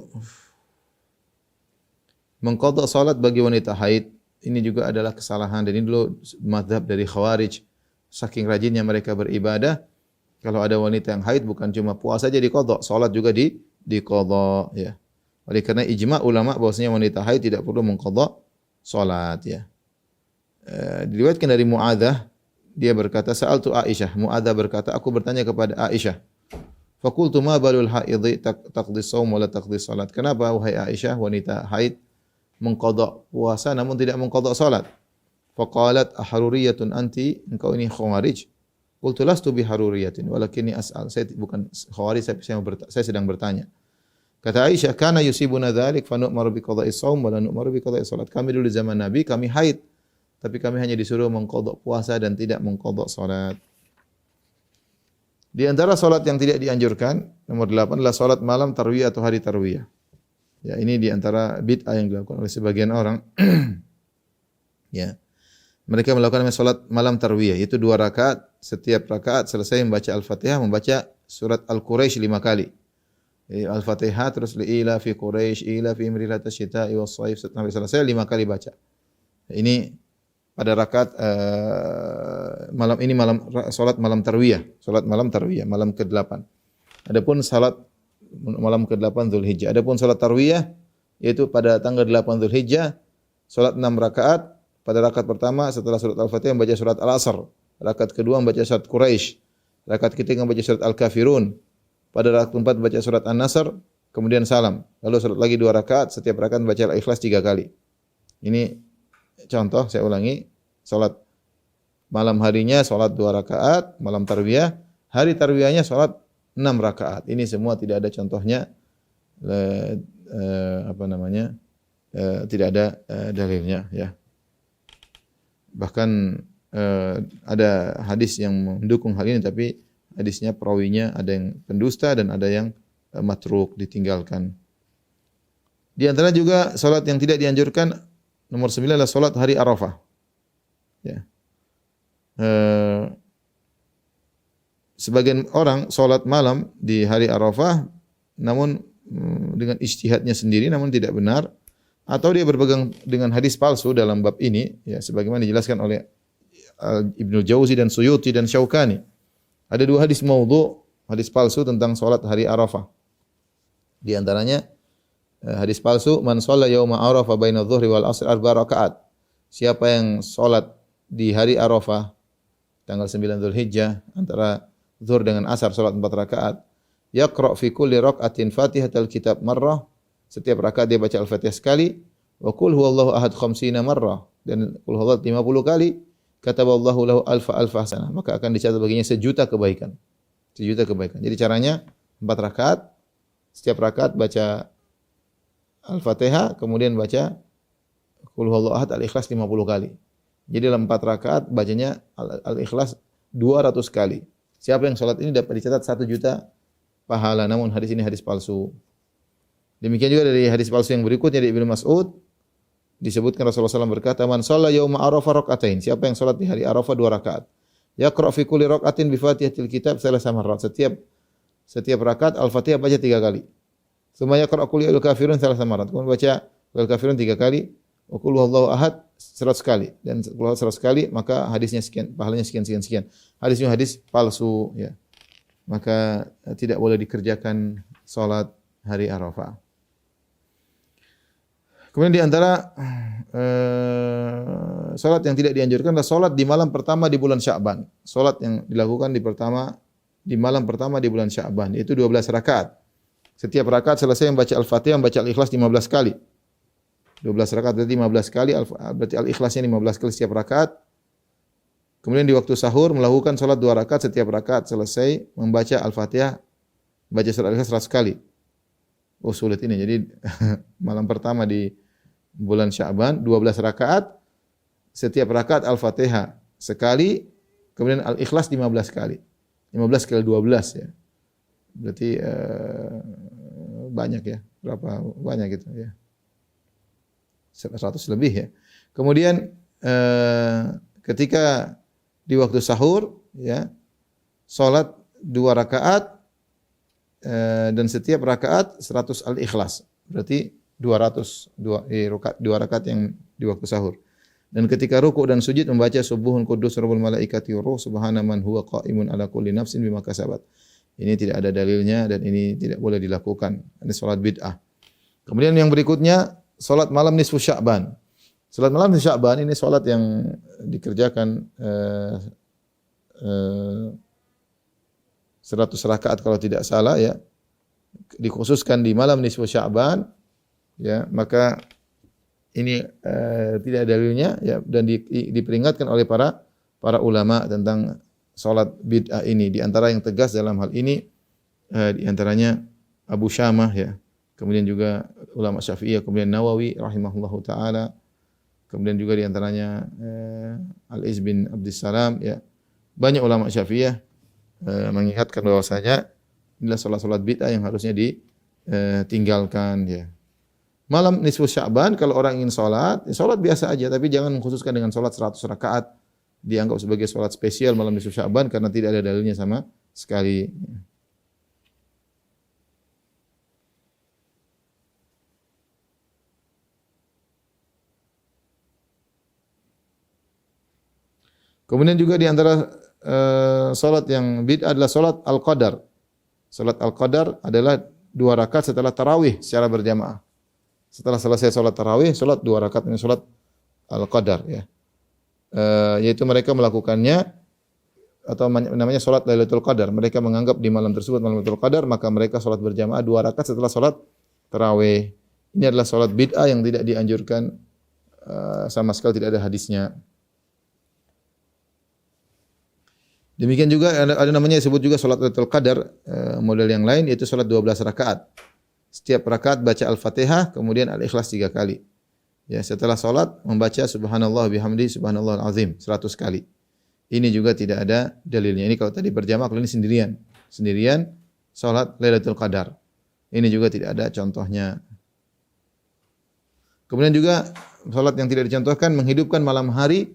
mengqadha salat bagi wanita haid. Ini juga adalah kesalahan, dan ini dulu mazhab dari Khawarij. Saking rajinnya mereka beribadah, kalau ada wanita yang haid bukan cuma puasa saja diqadha, salat juga diqadha, ya. Oleh karena ijma ulama bahwasanya wanita haid tidak perlu mengqadha salat, ya. Diriwayatkan dari Muadzah, dia berkata, sa'altu Aisyah. Muadzah berkata, aku bertanya kepada Aisyah. Faqultu ma balul haidhi taqdi shaum wa la taqdi salat. Kenapa wahai Aisyah wanita haid mengqadha puasa namun tidak mengqadha salat? Faqalat aharuriyatun anti, engkau ini khawarij. Qultu lastu biharuriyatin walakinni as'al. Saya bukan khawarij, saya sedang bertanya. Kata Aisyah, kana yusibuna dzalik fa nu'maru bi qada'is shaum wa la nu'maru bi qada'is salat. Kami dulu di zaman Nabi kami haid, tapi kami hanya disuruh mengqadha puasa dan tidak mengqadha salat. Di antara salat yang tidak dianjurkan, nomor 8 adalah salat malam tarwiyah atau hari tarwiyah. Ya, ini di antara bid'ah yang dilakukan oleh sebagian orang. Ya. Mereka melakukan salat malam tarwiyah, yaitu 2 rakaat, setiap rakaat selesai membaca Al-Fatihah, membaca surat Al-Quraisy 5 kali. Al-Fatihah terus ila fi Quraisy, ila fi imrilatas syita'i was shaif, sampai selesai 5 kali baca. Ini pada rakaat malam ini, salat malam tarwiyah, malam ke-8. Adapun salat malam ke-8 Dzulhijjah. Adapun salat tarwiyah yaitu pada tanggal 8 Dzulhijjah, salat 6 rakaat. Pada rakaat pertama setelah surat Al-Fatihah membaca surat Al-Asr, rakaat kedua membaca surat Quraisy, rakaat ketiga membaca surat Al-Kafirun. Pada rakaat keempat membaca surat An-Nasr, kemudian salam. Lalu salat lagi 2 rakaat, setiap rakaat membaca Al-Ikhlas 3 kali. Ini contoh, saya ulangi, salat malam harinya salat 2 rakaat, malam tarwiyah, hari tarwiyahnya salat 6 rakaat. Ini semua tidak ada contohnya, tidak ada dalilnya, ya. Bahkan ada hadis yang mendukung hal ini, tapi hadisnya perawinya ada yang pendusta dan ada yang matruk, ditinggalkan. Di antara juga salat yang tidak dianjurkan nomor 9 adalah salat hari Arafah. Ya. Sebagian orang salat malam di hari Arafah namun dengan ijtihadnya sendiri namun tidak benar, atau dia berpegang dengan hadis palsu dalam bab ini, ya sebagaimana dijelaskan oleh Ibnu Jauzi dan Suyuti dan Syaukani. Ada dua hadis maudhu, hadis palsu tentang salat hari Arafah. Di antaranya hadis palsu, man shalla yauma Arafah baina dhuhri wal asr 4 rakaat. Siapa yang salat di hari Arafah tanggal 9 Dzulhijjah antara zuhur dengan asar salat 4 rakaat, yaqra fi kulli rak'atin Fatihatul Kitab marrah, setiap rakaat dia baca Al-Fatihah sekali, wa qul huwallahu ahad 50 marrah, dan qul huwallahu 50 kali, kataballahu lahu alfa hasanah, maka akan dicatat baginya 1.000.000 kebaikan. 1.000.000 kebaikan. Jadi caranya 4 rakaat, setiap rakaat baca Al-Fatihah, kemudian baca qul huwallahu ahad Al-Ikhlas 50 kali. Jadi dalam 4 rakaat bacanya Al-Ikhlas 200 kali. Siapa yang salat ini dapat dicatat 1.000.000 pahala. Namun hadis ini hadis palsu. Demikian juga dari hadis palsu yang berikutnya dari Ibnu Mas'ud disebutkan Rasulullah SAW berkata, man shalla yauma Arafah rak'atain. Siapa yang salat di hari Arafah 2 rakaat. Yaqra fi kulli rak'atin bi Fatihatil Kitab thalatha marrat. Setiap rakaat Al-Fatihah baca 3 kali. Tsumma yaqra qul ya kafirun thalatha marrat. Kemudian baca al kafirun 3 kali. Wa qul huwallahu ahad 100 kali, dan kalau 100 kali maka hadisnya sekian, pahalanya sekian. Hadisnya hadis palsu, ya. Maka tidak boleh dikerjakan salat hari Arafah. Kemudian di antara salat yang tidak dianjurkan adalah salat di malam pertama di bulan Sya'ban. Salat yang dilakukan di malam pertama di bulan Sya'ban, yaitu 12 rakaat. Setiap rakaat selesai membaca Al-Fatihah, membaca Al-Ikhlas 15 kali. 12 rakaat berarti 15 kali, berarti Al-Ikhlasnya 15 kali setiap rakaat. Kemudian di waktu sahur melakukan salat 2 rakaat, setiap rakaat selesai membaca Al-Fatihah, baca surat Al-Ikhlas 100 kali. Oh sulit ini. Jadi malam pertama di bulan Sya'ban 12 rakaat, setiap rakaat Al-Fatihah sekali, kemudian Al-Ikhlas 15 kali. 15 kali 12 ya. Berarti banyak ya. Berapa banyak gitu ya. 100 lebih ya. Kemudian ketika di waktu sahur ya, salat 2 rakaat dan setiap rakaat 100 Al-Ikhlas. Berarti 2 rakaat yang di waktu sahur. Dan ketika rukuk dan sujud membaca subuhun quddus rabbul malaikati waruh subhana man huwa qaimun ala kulli nafsin bima kasabat. Ini tidak ada dalilnya dan ini tidak boleh dilakukan. Ini salat bid'ah. Kemudian yang berikutnya salat malam nisfu Sya'ban. Salat malam nisfu Sya'ban ini salat yang dikerjakan 100 rakaat kalau tidak salah ya. Dikhususkan di malam nisfu Sya'ban ya, maka ini tidak ada dalilnya ya, dan diperingatkan oleh para ulama tentang salat bid'ah ini. Di antara yang tegas dalam hal ini di antaranya Abu Syamah ya. Kemudian juga ulama Syafi'iyah, kemudian Nawawi rahimahullahu taala. Kemudian juga di antaranya Al-Iz bin Abdussalam ya. Banyak ulama Syafi'iyah mengingatkan bahwasanya inilah salat-salat bid'ah yang harusnya ditinggalkan ya. Malam nisfu Sya'ban kalau orang ingin salat, ya salat biasa aja, tapi jangan mengkhususkan dengan salat 100 rakaat dianggap sebagai salat spesial malam nisfu Sya'ban karena tidak ada dalilnya sama sekali. Kemudian juga di antara salat yang bid'ah adalah salat Al-Qadar. Salat Al-Qadar adalah 2 rakaat setelah tarawih secara berjamaah. Setelah selesai salat tarawih, salat 2 rakaat ini salat Al-Qadar ya. Yaitu mereka melakukannya atau namanya salat Lailatul Qadar. Mereka menganggap di malam tersebut malam Lailatul Qadar, maka mereka salat berjamaah 2 rakaat setelah salat tarawih. Ini adalah salat bid'ah yang tidak dianjurkan sama sekali, tidak ada hadisnya. Demikian juga ada namanya disebut juga salat Lailatul Qadar, model yang lain yaitu salat 12 rakaat. Setiap rakaat baca Al-Fatihah, kemudian Al-Ikhlas 3 kali. Ya, setelah salat membaca subhanallah bihamdi subhanallahal azim 100 kali. Ini juga tidak ada dalilnya. Ini kalau tadi berjamaah, kalau ini sendirian. Sendirian salat Lailatul Qadar. Ini juga tidak ada contohnya. Kemudian juga salat yang tidak dicontohkan menghidupkan malam hari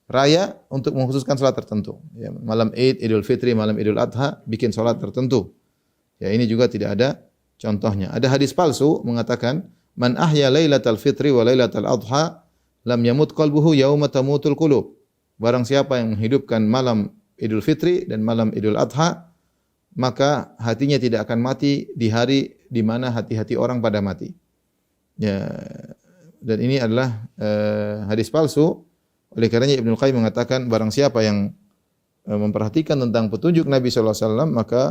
raya untuk mengkhususkan salat tertentu. Ya, malam Id, Idul Fitri, malam Idul Adha bikin salat tertentu. Ya, ini juga tidak ada contohnya. Ada hadis palsu mengatakan man ahya lailatal fitri wa lailatal adha lam yamut qalbuhu yauma tamutul qulub. Barang siapa yang menghidupkan malam Idul Fitri dan malam Idul Adha, maka hatinya tidak akan mati di hari di mana hati-hati orang pada mati. Ya, dan ini adalah hadis palsu. Oleh karenanya Ibnu Qayyim mengatakan barang siapa yang memperhatikan tentang petunjuk Nabi sallallahu alaihi wasallam maka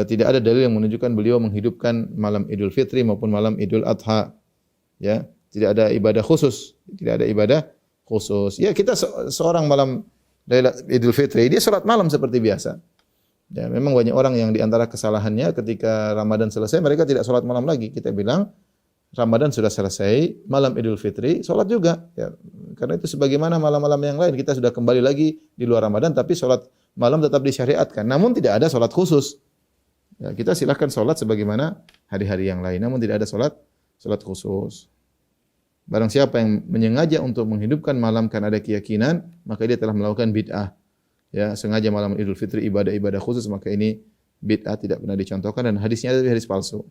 tidak ada dalil yang menunjukkan beliau menghidupkan malam Idul Fitri maupun malam Idul Adha. Ya, tidak ada ibadah khusus, tidak ada ibadah khusus. Ya, kita seorang malam Idul Fitri dia salat malam seperti biasa. Ya, memang banyak orang yang di antara kesalahannya ketika Ramadan selesai mereka tidak salat malam lagi. Kita bilang Ramadan sudah selesai, malam Idul Fitri salat juga. Ya, karena itu sebagaimana malam-malam yang lain kita sudah kembali lagi di luar Ramadan tapi salat malam tetap disyariatkan. Namun tidak ada salat khusus. Ya, kita silakan salat sebagaimana hari-hari yang lain. Namun tidak ada salat khusus. Barang siapa yang menyengaja untuk menghidupkan malam karena ada keyakinan, maka dia telah melakukan bid'ah. Ya, sengaja malam Idul Fitri ibadah-ibadah khusus, maka ini bid'ah, tidak pernah dicontohkan dan hadisnya adalah hadis palsu.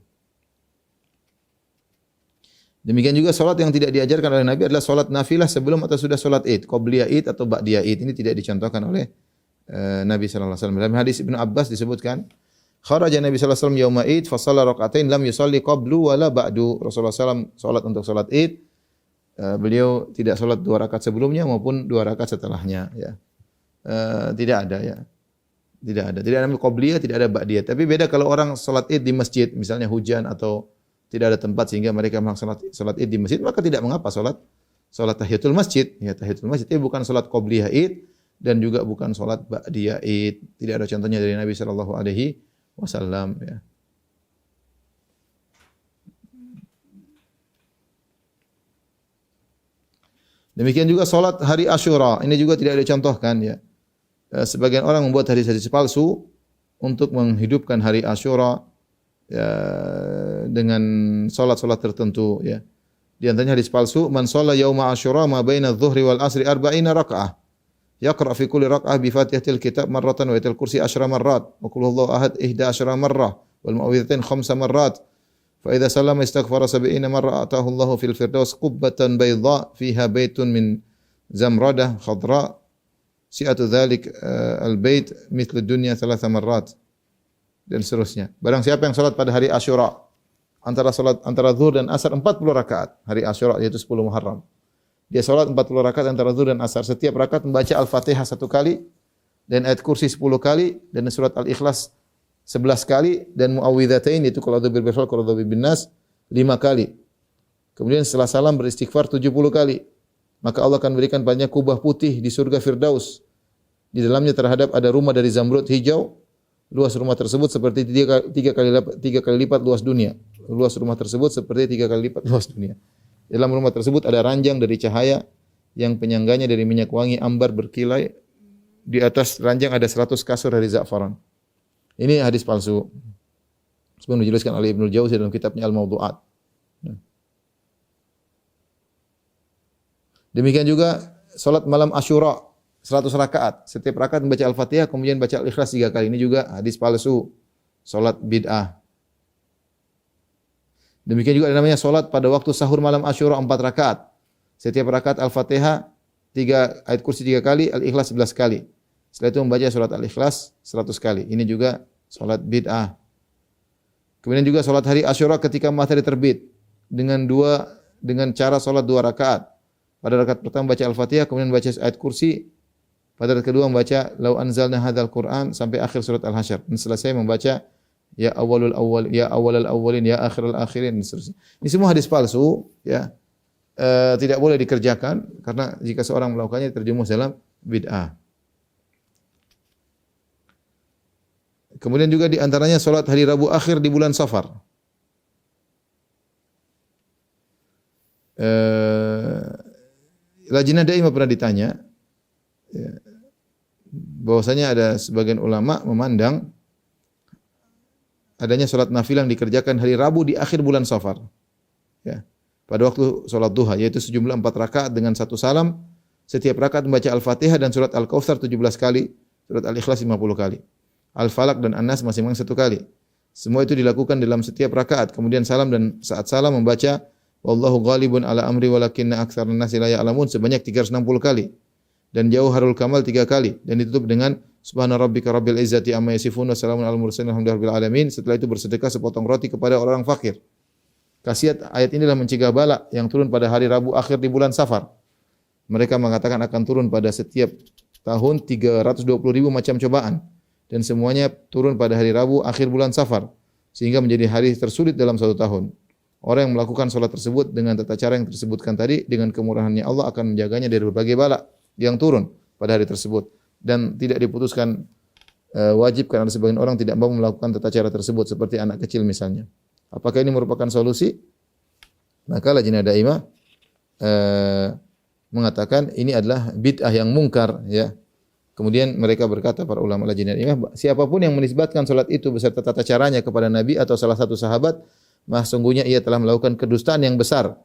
Demikian juga salat yang tidak diajarkan oleh Nabi adalah salat nafilah sebelum atau sudah salat Id, qabliyah Id atau ba'diyah Id. Ini tidak dicontohkan oleh Nabi sallallahu alaihi wasallam. Dalam hadis Ibnu Abbas disebutkan, kharaja Nabi sallallahu alaihi wasallam yauma Id fa shalla rak'atain lam yusalli qablu wala ba'du. Rasulullah sallallahu salat untuk salat Id. Beliau tidak salat 2 rakaat sebelumnya maupun 2 rakaat setelahnya, ya. Tidak ada, ya. Tidak ada. Tidak ada qabliyah, tidak ada ba'diyah. Tapi beda kalau orang salat Id di masjid, misalnya hujan atau tidak ada tempat sehingga mereka melaksanakan salat Id di masjid, maka tidak mengapa salat tahiyatul masjid. Ya, tahiyatul masjid itu bukan salat qabliyah Id dan juga bukan salat ba'diyah Id. Tidak ada contohnya dari Nabi sallallahu alaihi wasallam, ya. Demikian juga salat hari Asyura, ini juga tidak dicontohkan, ya. Sebagian orang membuat hadis-hadis palsu untuk menghidupkan hari Asyura, ya, dengan salat-salat tertentu, ya. Di antaranya hadis palsu, man shalla yauma Asyura ma baina adh-dhuhri wal asri 40 rakaah. Yaqra fi kulli rakaah bi Fatihatil kitab marratan wa ayatil kursi 10 marrat wa qul huwallahu ahad 11 marrah wal mu'awwidhatain 5 marrat. Fa idza sallama istaghfara 70 marrah atahu Allahu fil firdaus qubbatan bayda fiha baitun min zamradah khadra si'atu dzalik al-bait mithlu dunya 3 marrat. Dan seterusnya. Barang siapa yang salat pada hari Asyura antara zuhur dan asar 40 rakaat, hari Asyura yaitu 10 Muharram. Dia salat 40 rakaat antara zuhur dan asar. Setiap rakaat membaca Al-Fatihah 1 kali dan ayat kursi 10 kali dan surat Al-Ikhlas 11 kali dan muawwidzatain itu qul a'udzu birabbil falaq, qul a'udzu birabbin nas 5 kali. Kemudian setelah salam beristighfar 70 kali. Maka Allah akan berikan padanya kubah putih di surga Firdaus. Di dalamnya terhadap ada rumah dari zamrud hijau. Luas rumah tersebut seperti 3 kali lipat luas dunia. Luas rumah tersebut seperti 3 kali lipat luas dunia. Di dalam rumah tersebut ada ranjang dari cahaya yang penyangganya dari minyak wangi ambar berkilai. Di atas ranjang ada 100 kasur dari za'faran. Ini hadis palsu. Sebelum dijelaskan oleh Ibnu Jauzi dalam kitabnya Al-Mawdu'at. Demikian juga salat malam Asyura 100 rakaat. Setiap rakaat membaca Al-Fatihah kemudian baca Al-Ikhlas 3 kali. Ini juga hadis palsu. Salat bid'ah. Demikian juga ada namanya salat pada waktu sahur malam Asyura 4 rakaat. Setiap rakaat Al-Fatihah 3 ayat kursi 3 kali, Al-Ikhlas 11 kali. Setelah itu membaca salat Al-Ikhlas 100 kali. Ini juga salat bid'ah. Kemudian juga salat hari Asyura ketika matahari terbit dengan cara salat 2 rakaat. Pada rakaat pertama baca Al-Fatihah, kemudian baca ayat kursi. Pada rakaat kedua membaca lau anzalna hadzal Qur'an sampai akhir surat Al-Hasyr. Dan selesai membaca ya awwalul awwalin ya akhirul akhirin dan seterusnya. Ini semua hadis palsu, ya. Tidak boleh dikerjakan karena jika seorang melakukannya terjerumus dalam bid'ah. Kemudian juga di antaranya salat hari Rabu akhir di bulan Safar. Lajnah Daimah pernah ditanya, ya, bahwasanya ada sebagian ulama memandang adanya salat nafilah yang dikerjakan hari Rabu di akhir bulan Safar. Ya. pada waktu salat duha, yaitu sejumlah 4 rakaat dengan 1 salam. Setiap rakaat membaca Al-Fatihah dan surat Al-Kautsar 17 kali, surat Al-Ikhlas 50 kali. Al-Falaq dan An-Nas masing-masing 1 kali. Semua itu dilakukan dalam setiap rakaat. Kemudian salam dan saat salam membaca wallahu ghalibun ala amri walakinna aktsarun nasi la ya'lamun sebanyak 360 kali. Dan Jauharul Kamal 3 kali dan ditutup dengan subhana rabbika rabbil izzati amma yasifun wa salamun alal mursalin walhamdulillahi rabbil alamin. Setelah itu bersedekah sepotong roti kepada orang fakir. Khasiat ayat inilah mencegah bala yang turun pada hari Rabu akhir di bulan Safar. Mereka mengatakan akan turun pada setiap tahun 320.000 macam cobaan dan semuanya turun pada hari Rabu akhir bulan Safar sehingga menjadi hari tersulit dalam 1 tahun. Orang yang melakukan salat tersebut dengan tata cara yang tersebutkan tadi dengan kemurahannya Allah akan menjaganya dari berbagai bala yang turun pada hari tersebut dan tidak diputuskan wajib karena sebagian orang tidak mau melakukan tata cara tersebut seperti anak kecil misalnya. Apakah ini merupakan solusi? Maka Lajnah Daimah mengatakan ini adalah bid'ah yang mungkar ya. Kemudian mereka berkata para ulama Lajnah Daimah, siapapun yang menisbatkan salat itu beserta tata caranya kepada Nabi atau salah satu sahabat, maka sungguhnya ia telah melakukan kedustaan yang besar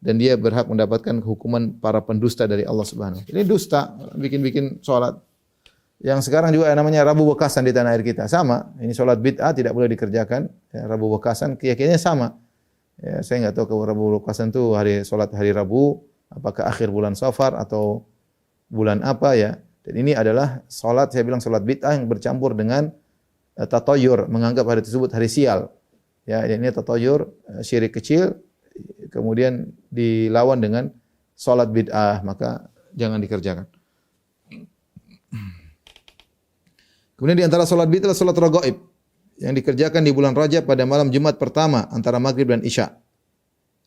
dan dia berhak mendapatkan hukuman para pendusta dari Allah Subhanahu wa taala. Ini dusta, bikin-bikin salat. Yang sekarang juga namanya Rabu Bekasan di tanah air kita. Sama, ini salat bid'ah tidak boleh dikerjakan. Ya, Rabu Bekasan keyakinannya sama. Ya, saya enggak tahu kalau Rabu Bekasan itu salat hari Rabu, apakah akhir bulan Safar atau bulan apa ya. Dan ini adalah salat, saya bilang salat bid'ah yang bercampur dengan tatayur, menganggap hari tersebut hari sial. Ya, ini tatayur, syirik kecil, kemudian dilawan dengan salat bid'ah, maka jangan dikerjakan. Kemudian di antara salat bid'ah salat raghaib yang dikerjakan di bulan Rajab pada malam Jumat pertama antara maghrib dan isya.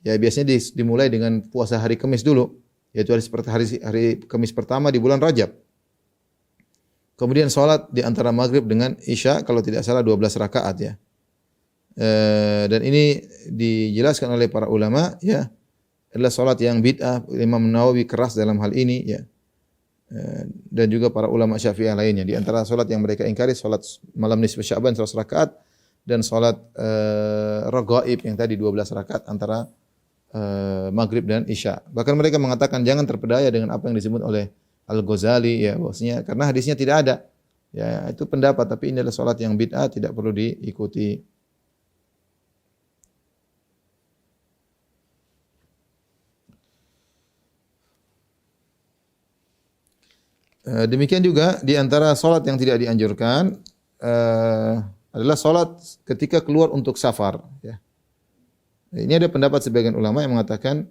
Ya, biasanya dimulai dengan puasa hari Kamis dulu, yaitu hari Kamis pertama di bulan Rajab. Kemudian salat di antara maghrib dengan isya kalau tidak salah 12 rakaat ya. Dan ini dijelaskan oleh para ulama ya, adalah salat yang bid'ah. Imam Nawawi keras dalam hal ini ya. Dan juga para ulama Syafi'iyah lainnya. Di antara salat yang mereka ingkari salat malam nisfu Sya'ban 100 rakaat dan salat raghaib yang tadi 12 rakaat antara maghrib dan isya. Bahkan mereka mengatakan jangan terpedaya dengan apa yang disebut oleh Al-Ghazali ya, bahwasanya karena hadisnya tidak ada. Ya, itu pendapat, tapi ini adalah salat yang bid'ah, tidak perlu diikuti. Demikian juga di antara salat yang tidak dianjurkan adalah salat ketika keluar untuk safar ya. Ini ada pendapat sebagian ulama yang mengatakan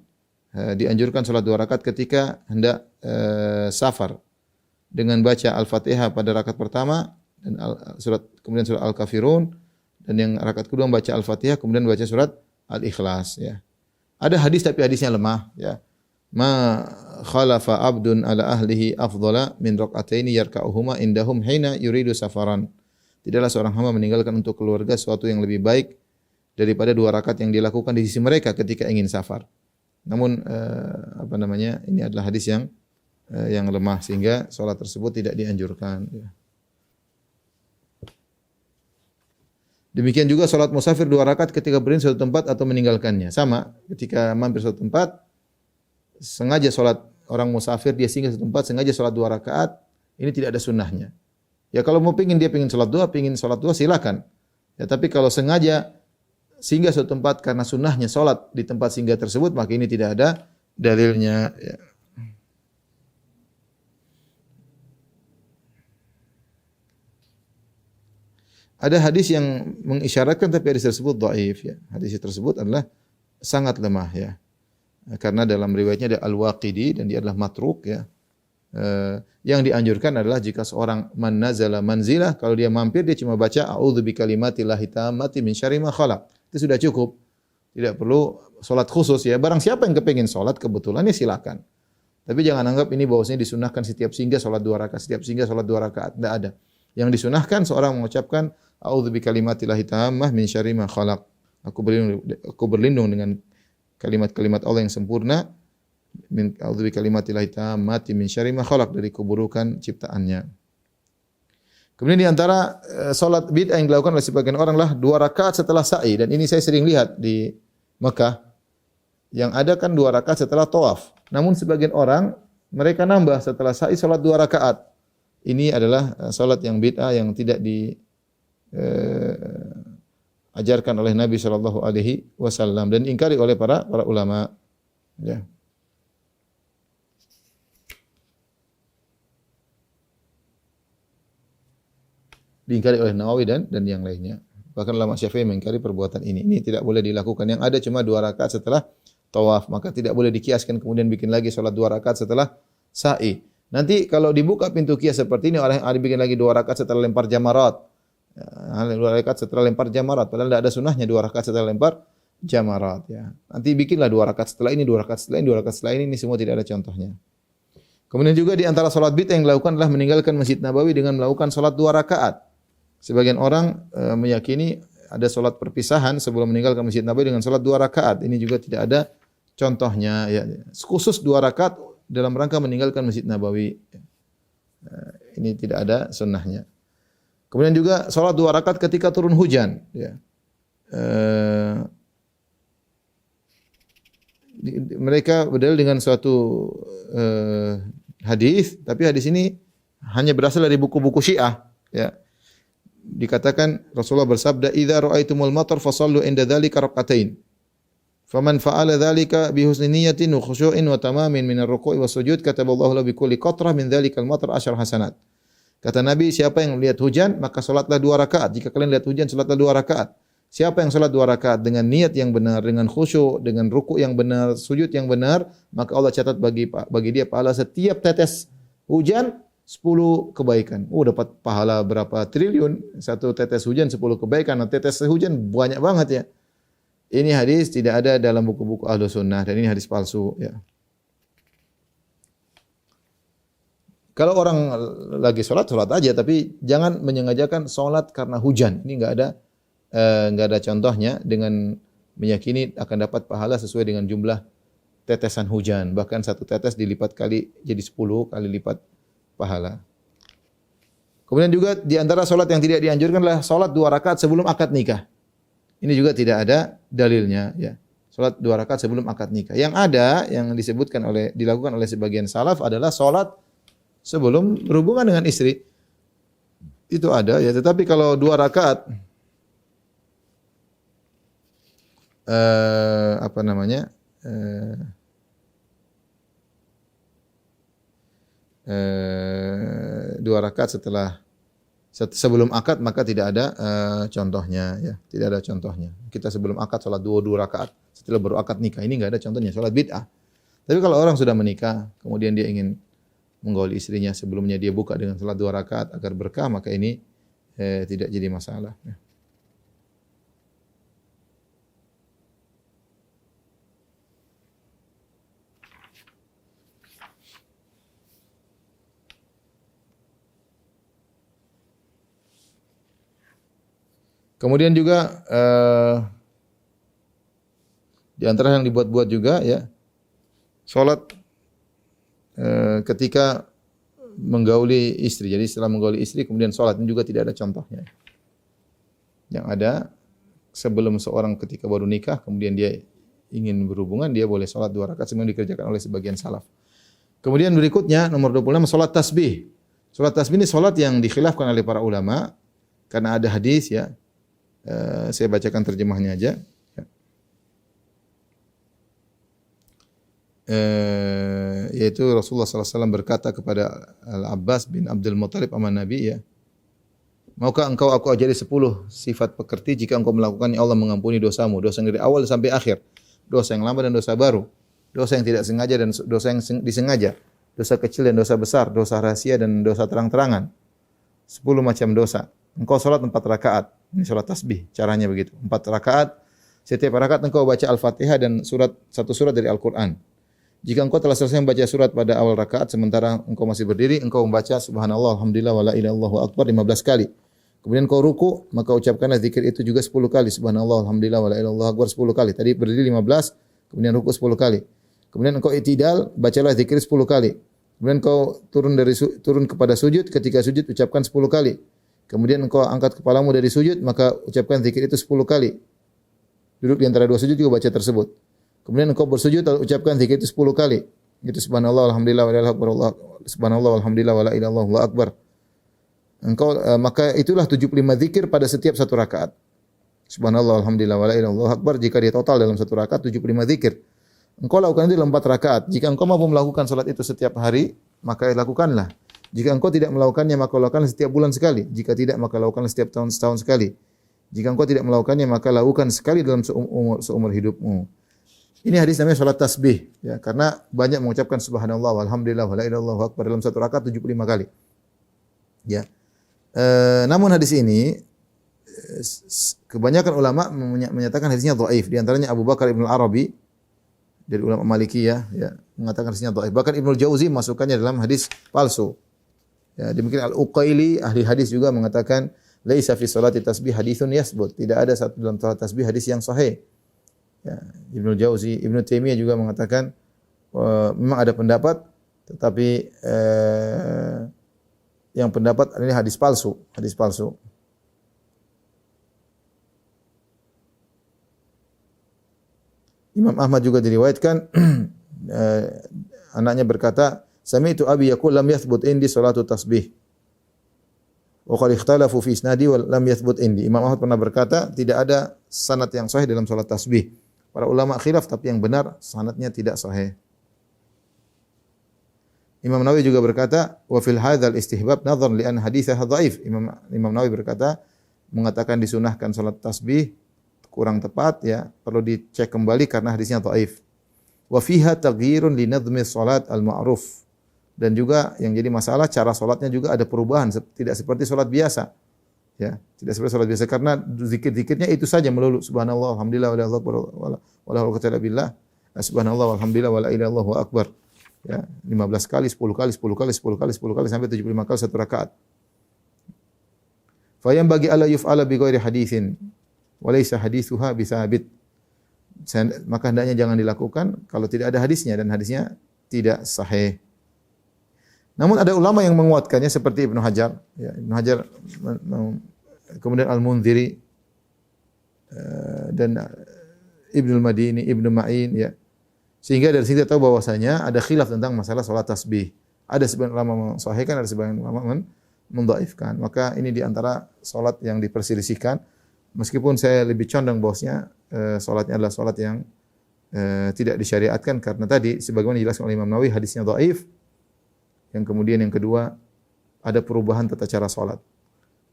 dianjurkan salat 2 rakaat ketika hendak safar dengan baca Al-Fatihah pada rakaat pertama dan kemudian surat Al-Kafirun, dan yang rakaat kedua membaca Al-Fatihah kemudian baca surat Al-Ikhlas ya. Ada hadis tapi hadisnya lemah ya. Ma khalafa abdun ala ahlihi afdhala min rak'ataini yarka'uhuma indahum hina yuridu safaran. Tidaklah seorang hamba meninggalkan untuk keluarga sesuatu yang lebih baik daripada 2 rakaat yang dilakukan di sisi mereka ketika ingin safar. Namun ini adalah hadis yang lemah sehingga salat tersebut tidak dianjurkan ya. Demikian juga salat musafir 2 rakaat ketika berhenti suatu tempat atau meninggalkannya. Sama, ketika mampir suatu tempat sengaja salat, orang musafir dia singgah suatu tempat sengaja salat 2 rakaat, ini tidak ada sunnahnya. Ya kalau mau dia pengin salat 2 silakan. Ya tapi kalau sengaja singgah suatu tempat karena sunnahnya salat di tempat singgah tersebut, maka ini tidak ada dalilnya ya. Ada hadis yang mengisyaratkan tapi hadis tersebut dhaif ya. Hadis tersebut adalah sangat lemah ya. Karena dalam riwayatnya ada Al-Waqidi dan dia adalah matruk ya. Yang dianjurkan adalah jika seorang man nazala manzilah, kalau dia mampir dia cuma baca a'udzu bikalimatillahi tammati min syarri ma khalaq. Itu sudah cukup. Tidak perlu salat khusus ya. Barang siapa yang kepengin salat kebetulan ya silakan. Tapi jangan anggap ini bahwasanya disunahkan setiap singgah salat 2 rakaat, setiap singgah salat 2 rakaat. Tidak ada. Yang disunahkan seorang mengucapkan a'udzu bikalimatillahi tammah min syarri ma khalaq. Aku berlindung dengan kalimat-kalimat Allah yang sempurna. Min a'udzu bikalimatillahi tammati min syarri ma khalaq, dari keburukan ciptaannya. Kemudian di antara salat bid'ah yang dilakukan oleh sebagian orang lah 2 rakaat setelah sa'i, dan ini saya sering lihat di Mekah. Yang ada kan 2 rakaat setelah tawaf. Namun sebagian orang mereka nambah setelah sa'i salat 2 rakaat. Ini adalah salat yang bid'ah yang tidak diajarkan oleh Nabi sallallahu alaihi wasallam dan ingkari oleh para ulama. Ya. Diingkari oleh Nawawi dan yang lainnya. Bahkan ulama Syafi'i mengingkari perbuatan ini. Ini tidak boleh dilakukan. Yang ada cuma 2 rakaat setelah tawaf. Maka tidak boleh dikiaskan kemudian bikin lagi salat 2 rakaat setelah sa'i. Nanti kalau dibuka pintu kias seperti ini, orang yang bikin lagi 2 rakaat setelah lempar jamarat. 2 rakaat setelah lempar jamarat. Padahal tidak ada sunnahnya 2 rakaat setelah lempar jamarat. Ya. Nanti bikinlah 2 rakaat setelah ini, 2 rakaat setelah ini, 2 rakaat setelah ini. Ini semua tidak ada contohnya. Kemudian juga di antara salat bid'ah yang dilakukan adalah meninggalkan Masjid Nabawi dengan melakukan salat 2 rakaat. Sebagian orang meyakini ada salat perpisahan sebelum meninggalkan Masjid Nabawi dengan salat 2 rakaat. Ini juga tidak ada contohnya. Ya. Khusus 2 rakaat dalam rangka meninggalkan Masjid Nabawi. Ini tidak ada sunnahnya. Kemudian juga salat 2 rakaat ketika turun hujan. Ya. Mereka berdalil dengan suatu hadis, tapi hadis ini hanya berasal dari buku-buku Syiah. Ya. Dikatakan Rasulullah bersabda, "Idza ra'aitumul matar fasallu inda dzalika rak'atain. Faman fa'ala dzalika bi husni niyyatin wa khusyu'in wa tamamin min ar-ruku'i was sujud kataballahu lahu bi kulli qatrah min dzalikal matar 10 hasanat." Kata Nabi, siapa yang lihat hujan maka salatlah 2 rakaat. Jika kalian lihat hujan salatlah 2 rakaat. Siapa yang salat 2 rakaat dengan niat yang benar, dengan khusyuk, dengan ruku' yang benar, sujud yang benar, maka Allah catat bagi dia pahala setiap tetes hujan 10 kebaikan. Dapat pahala berapa triliun. Satu tetes hujan 10 kebaikan. Nah, tetes hujan banyak banget ya. Ini hadis tidak ada dalam buku-buku Ahlus Sunnah dan ini hadis palsu ya. Kalau orang lagi sholat aja, tapi jangan menyengajakan sholat karena hujan. Ini enggak ada contohnya dengan meyakini akan dapat pahala sesuai dengan jumlah tetesan hujan. Bahkan satu tetes dilipat kali jadi 10 kali lipat pahala. Kemudian juga di antara salat yang tidak dianjurkan adalah salat 2 rakaat sebelum akad nikah. Ini juga tidak ada dalilnya ya. Salat 2 rakaat sebelum akad nikah. Yang ada yang dilakukan oleh sebagian salaf adalah salat sebelum berhubungan dengan istri. Itu ada ya, tetapi kalau 2 rakaat apa namanya? 2 rakaat sebelum akad maka tidak ada contohnya ya, tidak ada contohnya. Kita sebelum akad salat 2 rakaat, setelah baru akad nikah, ini enggak ada contohnya, salat bid'ah. Tapi kalau orang sudah menikah kemudian dia ingin menggauli istrinya sebelumnya dia buka dengan salat 2 rakaat agar berkah, maka ini tidak jadi masalah ya. Kemudian juga di antara yang dibuat-buat juga ya, salat ketika menggauli istri. Jadi setelah menggauli istri kemudian salat, ini juga tidak ada contohnya. Yang ada sebelum seorang ketika baru nikah kemudian dia ingin berhubungan, dia boleh salat 2 rakaat sebagaimana dikerjakan oleh sebagian salaf. Kemudian berikutnya nomor 26 salat tasbih. Salat tasbih ini salat yang dikhilafkan oleh para ulama karena ada hadis ya. Saya bacakan terjemahnya aja. Yaitu Rasulullah SAW berkata kepada Al-Abbas bin Abdul Muttalib aman Nabi ya, maukah engkau aku ajari 10 sifat pekerti jika engkau melakukannya Allah mengampuni dosamu, dosa yang dari awal sampai akhir, dosa yang lama dan dosa baru, dosa yang tidak sengaja dan dosa yang disengaja, dosa kecil dan dosa besar, dosa rahasia dan dosa terang-terangan, 10 macam dosa. Engkau salat 4 rakaat. Ini salat tasbih, caranya begitu. 4 rakaat, setiap rakaat engkau baca Al-Fatihah dan satu surat dari Al-Qur'an. Jika engkau telah selesai membaca surat pada awal rakaat sementara engkau masih berdiri, engkau membaca subhanallah alhamdulillah wala ilaha illallah akbar 15 kali. Kemudian engkau ruku, maka ucapkanlah zikir itu juga 10 kali. Subhanallah alhamdulillah wala ilaha illallah akbar 10 kali. Tadi berdiri 15, kemudian ruku 10 kali. Kemudian engkau i'tidal, bacalah zikir 10 kali. Kemudian engkau turun kepada sujud, ketika sujud ucapkan 10 kali. Kemudian engkau angkat kepalamu dari sujud, maka ucapkan zikir itu 10 kali. Duduk di antara 2 sujud juga baca tersebut. Kemudian engkau bersujud lalu ucapkan zikir itu 10 kali. Itu subhanallah alhamdulillah wa la ilaha illallah, subhanallah alhamdulillah wa la ilaha illallah, Allahu akbar. Engkau maka itulah 75 zikir pada setiap satu rakaat. Subhanallah alhamdulillah wa la ilaha illallah, Allahu akbar, jika dia total dalam satu rakaat 75 zikir. Engkau lakukan itu dalam 4 rakaat. Jika engkau mampu melakukan salat itu setiap hari, maka lakukanlah. Jika engkau tidak melakukannya, maka lakukanlah setiap bulan sekali. Jika tidak, maka lakukanlah setiap tahun setahun sekali. Jika engkau tidak melakukannya, maka lakukan sekali dalam seumur hidupmu. Ini hadis namanya salat tasbih, ya, karena banyak mengucapkan subhanallah walhamdulillah wa la ilaha illallah akbar dalam satu rakaat 75 kali. Ya. Namun hadis ini kebanyakan ulama menyatakan hadisnya dhaif. Di antaranya Abu Bakar Ibn Arabi dari ulama Malikiyah, ya, mengatakan hadisnya dhaif. Bahkan Ibnu Jauzi masukkannya dalam hadis palsu. Ya, demikian Al-Uqaili ahli hadis juga mengatakan laisa fi salati tasbih haditsun yasbut. Tidak ada satu dalam salat tasbih hadis yang sahih. Ya, Ibnu Jauzi, Ibnu Taimiyah juga mengatakan memang ada pendapat, tetapi yang pendapat ini hadis palsu, hadis palsu. Imam Ahmad juga diriwayatkan anaknya berkata, "Sami'tu abi yaqul lam yathbut indi salatu tasbih." Wa qad ikhtalafu fi isnadi wa lam yathbut indi. Imam Ahmad pernah berkata, tidak ada sanad yang sahih dalam salat tasbih. Para ulama khilaf, tapi yang benar sanadnya tidak sahih. Imam Nawawi juga berkata, wa fil hadzal istihbab nadhar li an haditsah dhaif. Imam Nawawi berkata, mengatakan disunahkan salat tasbih kurang tepat, ya, perlu dicek kembali karena hadisnya dhaif. Wa fiha taghyirun li nadhmi salat al-ma'ruf. Dan juga yang jadi masalah cara salatnya juga ada perubahan, tidak seperti salat biasa. Ya, tidak seperti salat biasa karena zikir-zikirnya itu saja melulu subhanallah alhamdulillah wa la ilaha illallah, subhanallah walhamdulillah wa la ilaha illallah, Allahu akbar. Ya, 15 kali, 10 kali, 10 kali, 10 kali, 10 kali sampai 75 kali satu rakaat. Fa yang bagi alla yuf'ala bi ghairi haditsin wa laysa haditsuha bisabit. Maka hendaknya jangan dilakukan kalau tidak ada hadisnya dan hadisnya tidak sahih. Namun ada ulama yang menguatkannya seperti Ibnu Hajar, ya, Ibnu Hajar kemudian Al-Munziri dan Ibnu Madini, Ibnu Ma'in, ya. Sehingga dari sini kita tahu bahwasanya ada khilaf tentang masalah salat tasbih. Ada sebagian ulama mensahihkan, ada sebagian ulama mendhaifkan. Maka ini di antara salat yang diperselisihkan. Meskipun saya lebih condong bahwasanya salatnya adalah salat yang tidak disyariatkan karena tadi sebagaimana dijelaskan oleh Imam Nawawi hadisnya dhaif. Yang kemudian yang kedua ada perubahan tata cara salat.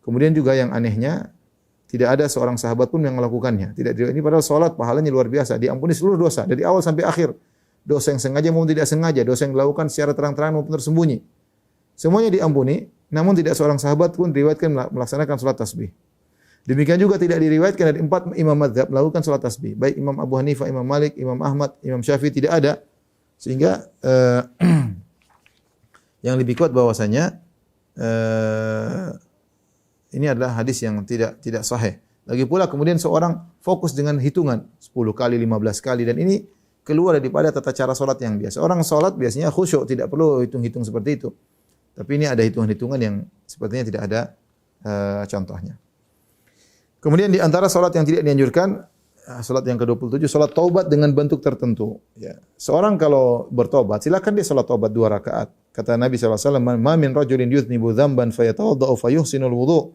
Kemudian juga yang anehnya tidak ada seorang sahabat pun yang melakukannya. Ini padahal salat pahalanya luar biasa, diampuni seluruh dosa dari awal sampai akhir. Dosa yang sengaja maupun tidak sengaja, dosa yang dilakukan secara terang-terangan maupun tersembunyi. Semuanya diampuni, namun tidak seorang sahabat pun diriwayatkan melaksanakan salat tasbih. Demikian juga tidak diriwayatkan dari 4 imam mazhab melakukan salat tasbih. Baik Imam Abu Hanifah, Imam Malik, Imam Ahmad, Imam Syafi'i tidak ada. Sehingga yang lebih kuat bahwasanya ini adalah hadis yang tidak sahih. Lagi pula kemudian seorang fokus dengan hitungan 10 kali, 15 kali dan ini keluar daripada tata cara salat yang biasa. Orang salat biasanya khusyuk, tidak perlu hitung-hitung seperti itu. Tapi ini ada hitungan-hitungan yang sepertinya tidak ada contohnya. Kemudian di antara salat yang tidak dianjurkan, salat yang ke-27, salat taubat dengan bentuk tertentu. Ya. Seorang kalau bertobat, silakan dia salat taubat 2 rakaat. Kata Nabi SAW, "Ma min rajulin yudhnibu dzamban fayatawaddau fayuhsinul wudu',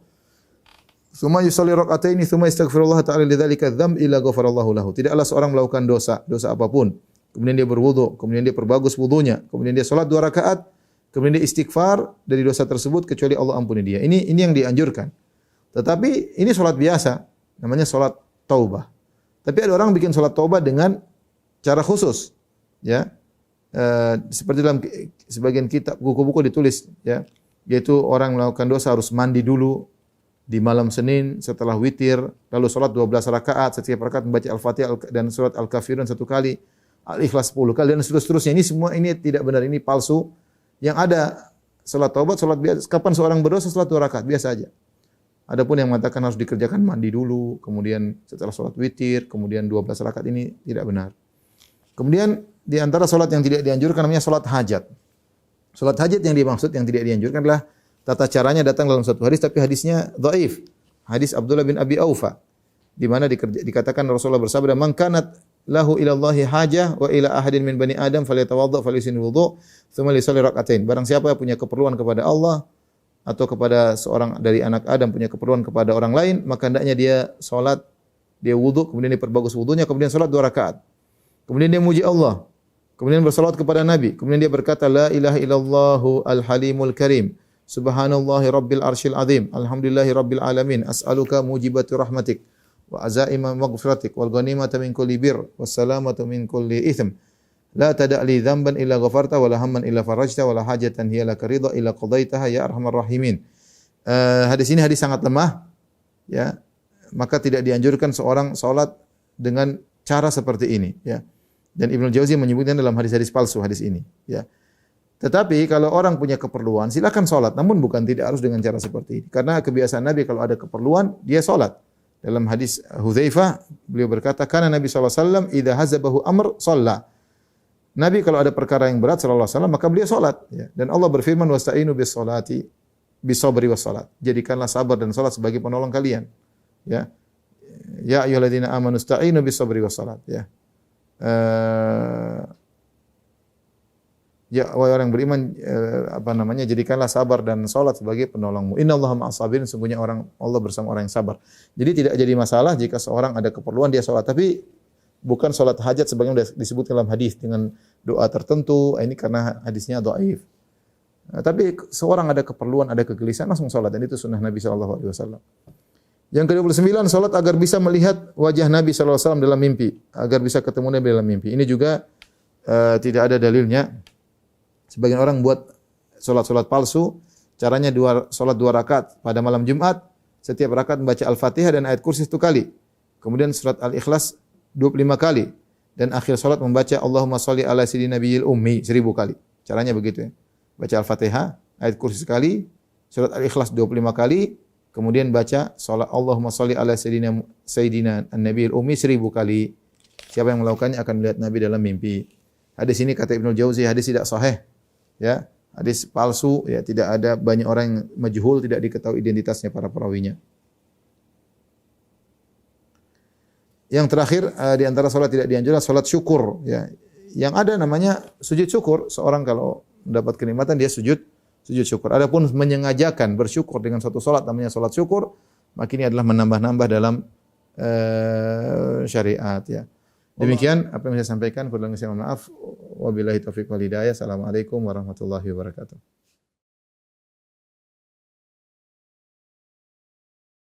tsumma yusalli rak'ataini tsumma yastaghfirullah ta'ala lidzalika dzamb illa ghafarallahu lahu." Tidaklah seorang melakukan dosa apapun, kemudian dia berwudu, kemudian dia perbagus wudunya, kemudian dia salat 2 rakaat, kemudian dia istighfar dari dosa tersebut kecuali Allah ampuni dia. Ini yang dianjurkan. Tetapi ini salat biasa, namanya salat taubah. Tapi ada orang bikin salat taubat dengan cara khusus, ya. Seperti dalam sebagian kitab buku-buku ditulis, ya, yaitu orang melakukan dosa harus mandi dulu di malam Senin setelah witir, lalu salat 12 rakaat, setiap rakaat membaca Al-Fatihah dan surat Al-Kafirun 1 kali, Al-Ikhlas 10 kali dan seterusnya. Ini semua ini tidak benar, ini palsu. Yang ada salat taubat, salat biasa. Kapan seorang berdosa salat 2 rakaat biasa aja. Adapun yang mengatakan harus dikerjakan mandi dulu, kemudian setelah salat witir, kemudian 12 rakaat ini tidak benar. Kemudian di antara salat yang tidak dianjurkan namanya salat hajat. Salat hajat yang dimaksud yang tidak dianjurkan adalah tata caranya datang dalam satu hadis tapi hadisnya dhaif. Hadis Abdullah bin Abi Aufa di mana dikatakan Rasulullah bersabda, "Man kanat lahu ila Allahi hajah wa ila ahadin min bani Adam falyatawadda falyusin wudu tsumma lisalli rak'atain. Barang siapa yang punya keperluan kepada Allah atau kepada seorang dari anak Adam punya keperluan kepada orang lain, maka hendaknya dia salat, dia wudu, kemudian dia perbagus wudunya, kemudian salat 2 rakaat. Kemudian dia muji Allah, kemudian bersalawat kepada Nabi, kemudian dia berkata la ilaha illallahu al-halimul karim. Subhanallahi rabbil arsyil azim. Alhamdulillahi rabbil alamin. As'aluka mujibati rahmatik wa azaima maghfiratik wal ghanimata min kulli bir was salamata min kulli itsm. La tada'li dzamban illa ghafarta wa la hamman illa farajta wa la hajatan hiya laka ridha illa qadaitaha ya arhamar rahimin. Hadis ini hadis sangat lemah, ya. Maka tidak dianjurkan seorang salat dengan cara seperti ini, ya. Dan Ibnu Jauzi menyebutkan dalam hadis-hadis palsu hadis ini, ya. Tetapi kalau orang punya keperluan, silakan sholat. Namun bukan tidak harus dengan cara seperti ini. Karena kebiasaan Nabi kalau ada keperluan, dia sholat. Dalam hadis Hudzaifah, beliau berkata, karena Nabi SAW, idha hazabahu amr, sholat. Nabi kalau ada perkara yang berat, SAW, maka beliau sholat. Ya. Dan Allah berfirman, wasta'inu bis sholati, bis sabri was sholat. Jadikanlah sabar dan sholat sebagai penolong kalian. Ya, ya ayyuhalladzina amanu sta'inu bis sabri was sholat. Ya. Ya, wahai orang beriman, jadikanlah sabar dan salat sebagai penolongmu. Innallaha ma'as sabirin, sungguhnya Allah bersama orang yang sabar. Jadi tidak jadi masalah jika seorang ada keperluan dia salat, tapi bukan salat hajat sebagaimana disebut dalam hadis dengan doa tertentu. Ini karena hadisnya dhaif. Tapi seorang ada keperluan, ada kegelisahan, langsung salat, dan itu sunnah Nabi sallallahu alaihi wasallam. Yang ke-29, salat agar bisa melihat wajah Nabi sallallahu alaihi wasallam dalam mimpi, agar bisa ketemu Nabi dalam mimpi. Ini juga tidak ada dalilnya. Sebagian orang buat solat-solat palsu, caranya solat 2 rakaat pada malam Jumat, setiap rakaat membaca Al-Fatihah dan ayat kursi 1 kali. Kemudian surat Al-Ikhlas 25 kali. Dan akhir solat membaca Allahumma sholli ala sayyidina nabiyil ummi 1000 kali. Caranya begitu, ya. Baca Al-Fatihah, ayat kursi sekali, surat Al-Ikhlas 25 kali, kemudian baca Allahumma sholli ala sayyidina nabiyil ummi 1000 kali. Siapa yang melakukannya akan melihat Nabi dalam mimpi. Hadis ini kata Ibnu Jauzi, hadis tidak sahih. Ya, hadis palsu, ya, tidak ada, banyak orang yang majhul, tidak diketahui identitasnya para perawinya. Yang terakhir di antara salat tidak dianjurkan salat syukur, ya. Yang ada namanya sujud syukur. Seorang kalau mendapat kenikmatan dia sujud syukur. Adapun menyengajakan bersyukur dengan satu salat namanya salat syukur, maka ini adalah menambah-nambah dalam syariat, ya. Demikian apa yang saya sampaikan, kurang lebih saya mohon maaf. Wabillahi taufiq wal hidayah. Assalamualaikum warahmatullahi wabarakatuh.